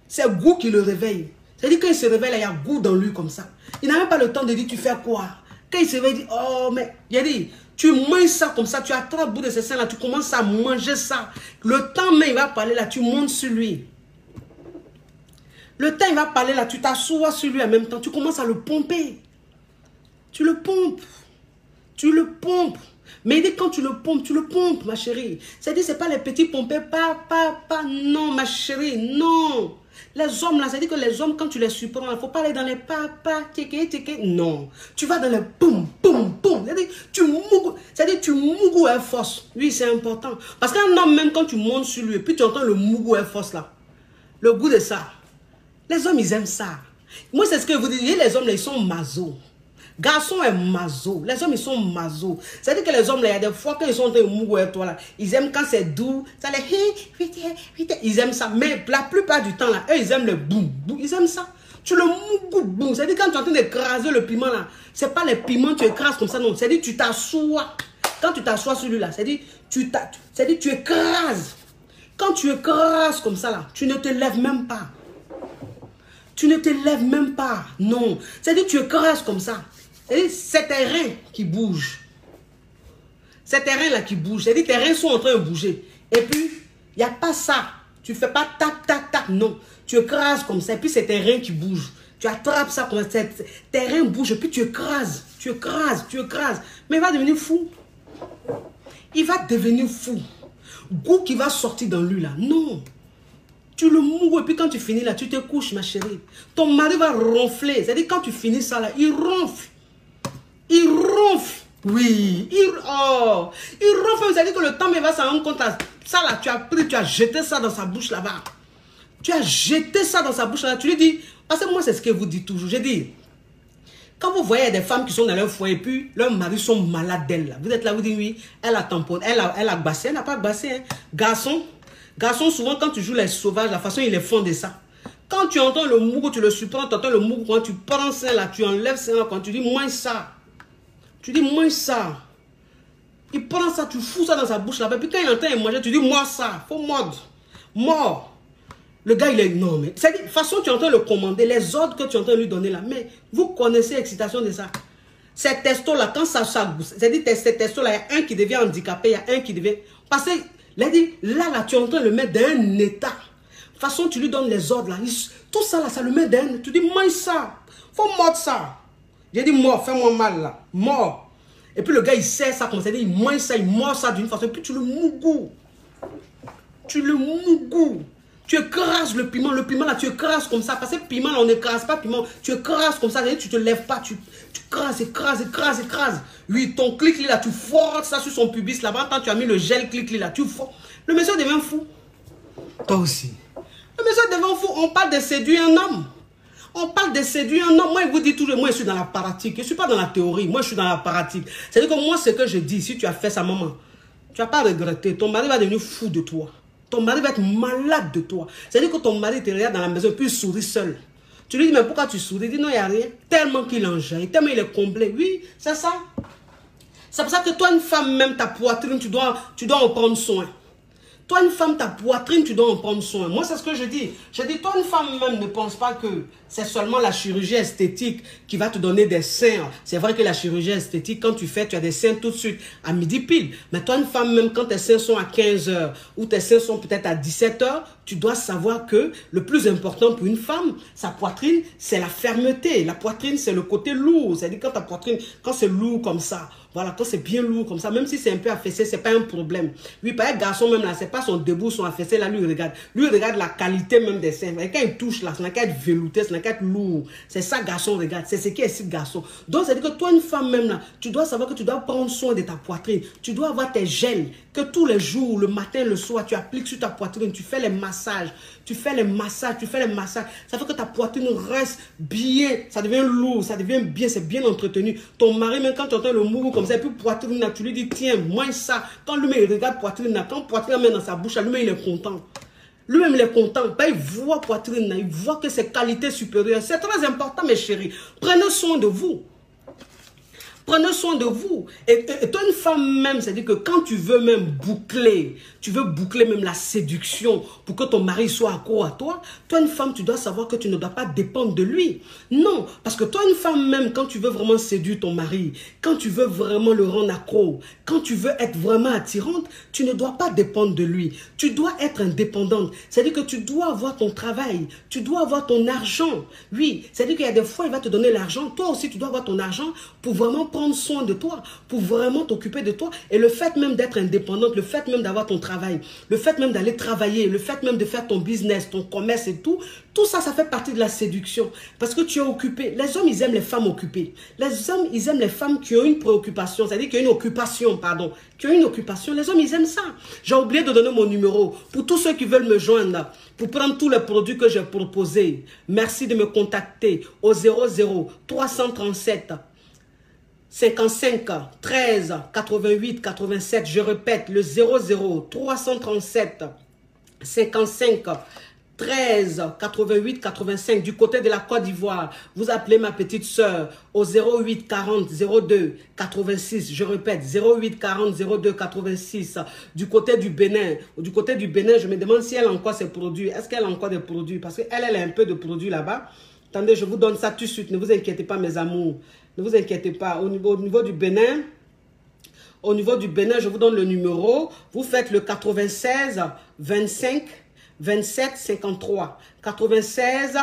c'est goût qui le réveille. C'est-à-dire quand il se réveille, là, il y a goût dans lui comme ça. Il n'a même pas le temps de dire tu fais quoi. Quand il se réveille, il dit oh mais, il a dit tu manges ça comme ça, tu attrapes le bout de ses seins là, tu commences à manger ça. Le temps même il va parler là, tu montes sur lui. Le temps il va parler là, tu t'assois sur lui en même temps, tu commences à le pomper. Tu le pompes. Tu le pompes. Mais il dit quand tu le pompes, ma chérie. C'est-à-dire, ce n'est pas les petits pompés, non, ma chérie, non. Les hommes, là, c'est-à-dire que les hommes, quand tu les surprends, il ne faut pas aller dans les non. Tu vas dans les poum. C'est-à-dire, tu mougou Air Force. Oui, c'est important. Parce qu'un homme, même quand tu montes sur lui, et puis tu entends le mougou Air Force, là, le goût de ça, Les hommes, ils aiment ça. Moi, c'est ce que vous dites. Les hommes, là, ils sont maso. Garçon est maso. Les hommes, ils sont maso. C'est-à-dire que les hommes, là, il y a des fois, quand ils sont en train de mourir, toi, là, ils aiment quand c'est doux. Ça les... Ils aiment ça. Mais la plupart du temps, là, eux, ils aiment le boum. Ils aiment ça. Tu le mougou boum. C'est-à-dire quand tu es en train d'écraser le piment, là, c'est pas les piments, tu écrases comme ça, non. C'est-à-dire tu t'assois. Quand tu t'assois sur lui, là, c'est-à-dire tu écrases. Quand tu écrases comme ça, là, tu ne te lèves même pas. Tu ne te lèves même pas. Non. C'est-à-dire tu écrases comme ça. C'est tes reins qui bougent. C'est tes reins là qui bougent. C'est-à-dire tes reins sont en train de bouger. Et puis, il n'y a pas ça. Tu ne fais pas tac, tac, tac. Non. Tu écrases comme ça. Et puis, c'est tes reins qui bougent. Tu attrapes ça comme ça. Tes reins bougent. Et puis, tu écrases. Tu écrases. Tu écrases. Mais il va devenir fou. Il va devenir fou. Goût qui va sortir dans lui là. Non. Tu le mouilles et puis quand tu finis là, tu te couches ma chérie. Ton mari va ronfler. C'est-à-dire quand tu finis ça là, il ronfle. Il ronfle. Oui. Il ronfle. C'est-à-dire que le temps il va s'en rendre compte. Ça là, tu as pris, tu as jeté ça dans sa bouche là-bas. Tu as jeté ça dans sa bouche là-bas. Tu lui dis, parce que moi c'est ce que vous dites toujours. J'ai dit, quand vous voyez des femmes qui sont dans leur foyer et puis leurs maris sont malades d'elle là. Vous êtes là, vous dites oui, elle a tamponné, elle a bassé, elle n'a pas bassé. Hein. Garçon, souvent, quand tu joues les sauvages, la façon, ils les font de ça. Quand tu entends le mougou, tu le supprends, tu entends le mougou, quand tu prends ça là, tu enlèves ça là, quand tu dis moins ça. Tu dis moins ça. Il prend ça, tu fous ça dans sa bouche là-bas. Puis quand il entend il manger, tu dis moi ça. Faut mordre. Mort. Le gars, il est... Non, mais... C'est-à-dire, de toute façon, tu entends le commander, les ordres que tu entends lui donner là. Mais vous connaissez l'excitation de ça. Ces testos là, quand ça c'est-à-dire, ces testos là, il y a un qui devient handicapé, il y a un qui devient... Parce que... Là, tu es en train de le mettre dans un état. De toute façon, tu lui donnes les ordres là. Tout ça là, ça le met dans un... Tu dis, mange ça. Faut mordre ça. J'ai dit, mort, fais-moi mal là. Mort. Et puis le gars, il sait ça comme ça. Il mange ça, il mord ça d'une façon. Et puis tu le mougou. Tu le mougou. Tu écrases le piment. Le piment là, tu écrases comme ça. Parce que piment là, on n'écrase pas piment. Tu écrases comme ça. Tu te lèves pas. Tu écrases. Oui, ton clic là, tu forces ça sur son pubis là-bas. Quand tu as mis le gel clic là, tu forces. Le monsieur devient fou. Toi aussi. Le monsieur devient fou. On parle de séduire un homme. On parle de séduire un homme. Moi, je vous dis toujours, moi, je suis dans la pratique. Je ne suis pas dans la théorie. Moi, je suis dans la pratique. C'est-à-dire que moi, ce que je dis, si tu as fait ça, maman, tu ne vas pas regretter. Ton mari va devenir fou de toi. Ton mari va être malade de toi. C'est-à-dire que ton mari te regarde dans la maison et puis il sourit seul. Tu lui dis, mais pourquoi tu souris? Il dit, non, il n'y a rien. Tellement qu'il enjaille, tellement il est comblé. Oui, c'est ça. C'est pour ça que toi, une femme, même ta poitrine, tu dois en prendre soin. Toi, une femme, ta poitrine, tu dois en prendre soin. Moi, c'est ce que je dis. Je dis, toi, une femme même, ne pense pas que c'est seulement la chirurgie esthétique qui va te donner des seins. C'est vrai que la chirurgie esthétique, quand tu fais, tu as des seins tout de suite à midi pile. Mais toi, une femme, même quand tes seins sont à 15 h ou tes seins sont peut-être à 17 h, tu dois savoir que le plus important pour une femme, sa poitrine, c'est la fermeté. La poitrine, c'est le côté lourd. C'est-à-dire quand ta poitrine, quand c'est lourd comme ça, voilà, quand c'est bien lourd comme ça, même si c'est un peu affaissé, c'est pas un problème. Oui, par exemple, garçon même là, c'est pas son debout, son affaissé, là, lui, il regarde. Lui, il regarde la qualité même des seins. Et quand il touche là, ça n'a qu'à être velouté, ça n'a qu'à être lourd. C'est ça, garçon, regarde. C'est ce qui est garçon. Donc, c'est-à-dire que toi, une femme même là, tu dois savoir que tu dois prendre soin de ta poitrine. Tu dois avoir tes gels, que tous les jours, le matin, le soir, tu appliques sur ta poitrine, tu fais les massages. Tu fais les massages. Ça fait que ta poitrine reste bien, ça devient lourd, ça devient bien, c'est bien entretenu. Ton mari, même quand tu entends le mouvement comme ça, et puis poitrine, tu lui dis, tiens, mange ça. Quand lui-même, il regarde poitrine, quand poitrine met dans sa bouche, lui-même, il est content. Lui-même, il est content. Ben, il voit poitrine, il voit que c'est qualité supérieure. C'est très important, mes chéris. Prenez soin de vous. Prenez soin de vous. Et toi, une femme même, c'est-à-dire que quand tu veux même boucler, tu veux boucler même la séduction pour que ton mari soit accro à toi, toi, une femme, tu dois savoir que tu ne dois pas dépendre de lui. Non, parce que toi, une femme même, quand tu veux vraiment séduire ton mari, quand tu veux vraiment le rendre accro, quand tu veux être vraiment attirante, tu ne dois pas dépendre de lui. Tu dois être indépendante. C'est-à-dire que tu dois avoir ton travail, tu dois avoir ton argent. Oui, c'est-à-dire qu'il y a des fois, il va te donner l'argent. Toi aussi, tu dois avoir ton argent pour vraiment prendre prendre soin de toi, pour vraiment t'occuper de toi. Et le fait même d'être indépendante, le fait même d'avoir ton travail, le fait même d'aller travailler, le fait même de faire ton business, ton commerce et tout ça, ça fait partie de la séduction. Parce que tu es occupé. Les hommes, ils aiment les femmes occupées. Les hommes, ils aiment les femmes qui ont une préoccupation, c'est-à-dire qui ont une occupation, pardon. Qui ont une occupation. Les hommes, ils aiment ça. J'ai oublié de donner mon numéro. Pour tous ceux qui veulent me joindre, pour prendre tous les produits que j'ai proposés, merci de me contacter au 00 337 55 13 88 87. Je répète, le 00 337 55 13 88 85 du côté de la Côte d'Ivoire. Vous appelez ma petite sœur au 08 40 02 86. Je répète, 08 40 02 86. Du côté du Bénin. Du côté du Bénin, je me demande si elle a encore ses produits. Est-ce qu'elle a encore des produits? Parce qu'elle a un peu de produits là-bas. Attendez, je vous donne ça tout de suite. Ne vous inquiétez pas, mes amours. Ne vous inquiétez pas. Au niveau du Bénin, je vous donne le numéro. Vous faites le 96 25 27 53 96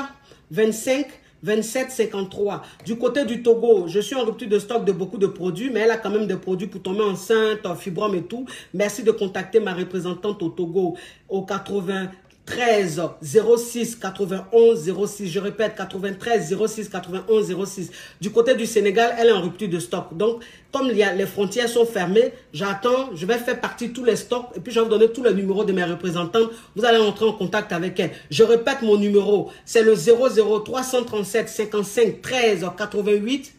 25 27 53. Du côté du Togo, je suis en rupture de stock de beaucoup de produits, mais elle a quand même des produits pour tomber enceinte, fibrome et tout. Merci de contacter ma représentante au Togo au 93 06 91 06. Je répète, 93 06 91 06. Du côté du Sénégal, elle est en rupture de stock. Donc, comme les frontières sont fermées, j'attends, je vais faire partie de tous les stocks et puis je vais vous donner tous les numéros de mes représentantes. Vous allez entrer en contact avec elle. Je répète mon numéro, c'est le 00 337 55 13 88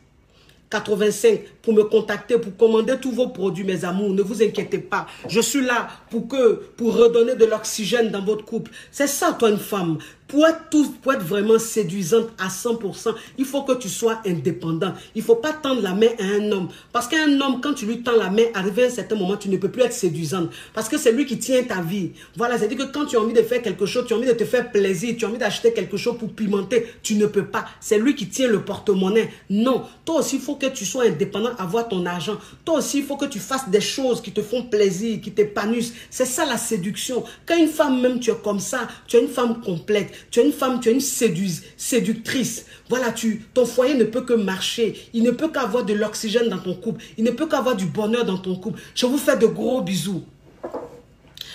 85 pour me contacter, pour commander tous vos produits, mes amours. Ne vous inquiétez pas. Je suis là pour redonner de l'oxygène dans votre couple. C'est ça, toi, une femme. Pour être vraiment séduisante à 100%, il faut que tu sois indépendant. Il ne faut pas tendre la main à un homme. Parce qu'un homme, quand tu lui tends la main, arrivé à un certain moment, tu ne peux plus être séduisante. Parce que c'est lui qui tient ta vie. Voilà, c'est-à-dire que quand tu as envie de faire quelque chose, tu as envie de te faire plaisir, tu as envie d'acheter quelque chose pour pimenter, tu ne peux pas. C'est lui qui tient le porte-monnaie. Non, toi aussi, il faut que tu sois indépendant, avoir ton argent. Toi aussi, il faut que tu fasses des choses qui te font plaisir, qui t'épanouissent. C'est ça la séduction. Quand une femme, même tu es comme ça, tu es une femme complète. Tu es une femme, tu es une séductrice. Voilà, ton foyer ne peut que marcher. Il ne peut qu'avoir de l'oxygène dans ton couple. Il ne peut qu'avoir du bonheur dans ton couple. Je vous fais de gros bisous.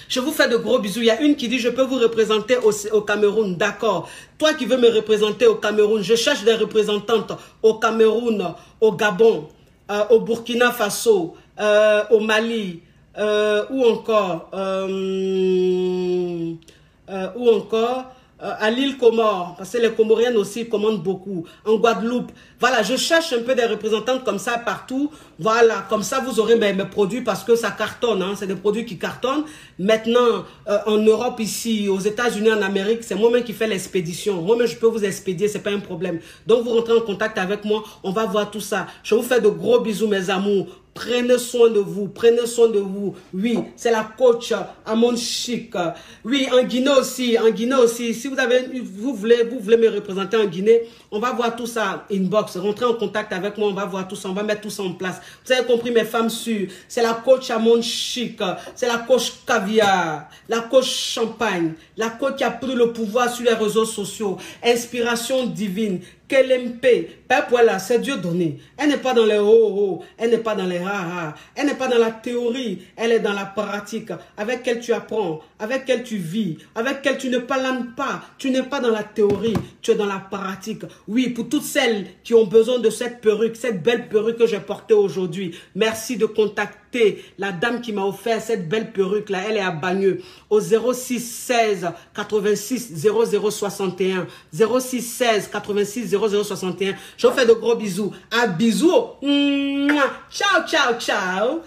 Je vous fais de gros bisous. Il y a une qui dit, je peux vous représenter au Cameroun. D'accord. Toi qui veux me représenter au Cameroun, je cherche des représentantes au Cameroun, au Gabon, au Burkina Faso, au Mali, ou encore à l'île Comore, parce que les Comoriennes aussi commandent beaucoup, en Guadeloupe. Voilà, je cherche un peu des représentantes comme ça partout. Voilà, comme ça vous aurez mes produits parce que ça cartonne, hein, c'est des produits qui cartonnent. Maintenant, en Europe ici, aux États-Unis, en Amérique, c'est moi-même qui fais l'expédition. Moi-même, je peux vous expédier, c'est pas un problème. Donc, vous rentrez en contact avec moi, on va voir tout ça. Je vous fais de gros bisous, mes amours. Prenez soin de vous, prenez soin de vous. Oui, c'est la coach Amon Chic. Oui, en Guinée aussi, si vous voulez me représenter en Guinée, on va voir tout ça inbox, rentrez en contact avec moi, on va voir tout ça, on va mettre tout ça en place. Vous avez compris, mes femmes sûres, c'est la coach Amon Chic, c'est la coach caviar, la coach champagne, la coach qui a pris le pouvoir sur les réseaux sociaux, inspiration divine. KLMP, Père voilà, c'est Dieu donné. Elle n'est pas dans les oh, elle n'est pas dans les ha, elle n'est pas dans la théorie, elle est dans la pratique, avec laquelle tu apprends, avec laquelle tu vis, avec laquelle tu ne planes pas. Tu n'es pas dans la théorie, tu es dans la pratique. Oui, pour toutes celles qui ont besoin de cette perruque, cette belle perruque que j'ai portée aujourd'hui, merci de contacter la dame qui m'a offert cette belle perruque là, elle est à Bagneux, au 06 16 86 00 61, 06 16 86 00 61. Je vous fais de gros bisous. Un bisou. Ciao, ciao, ciao.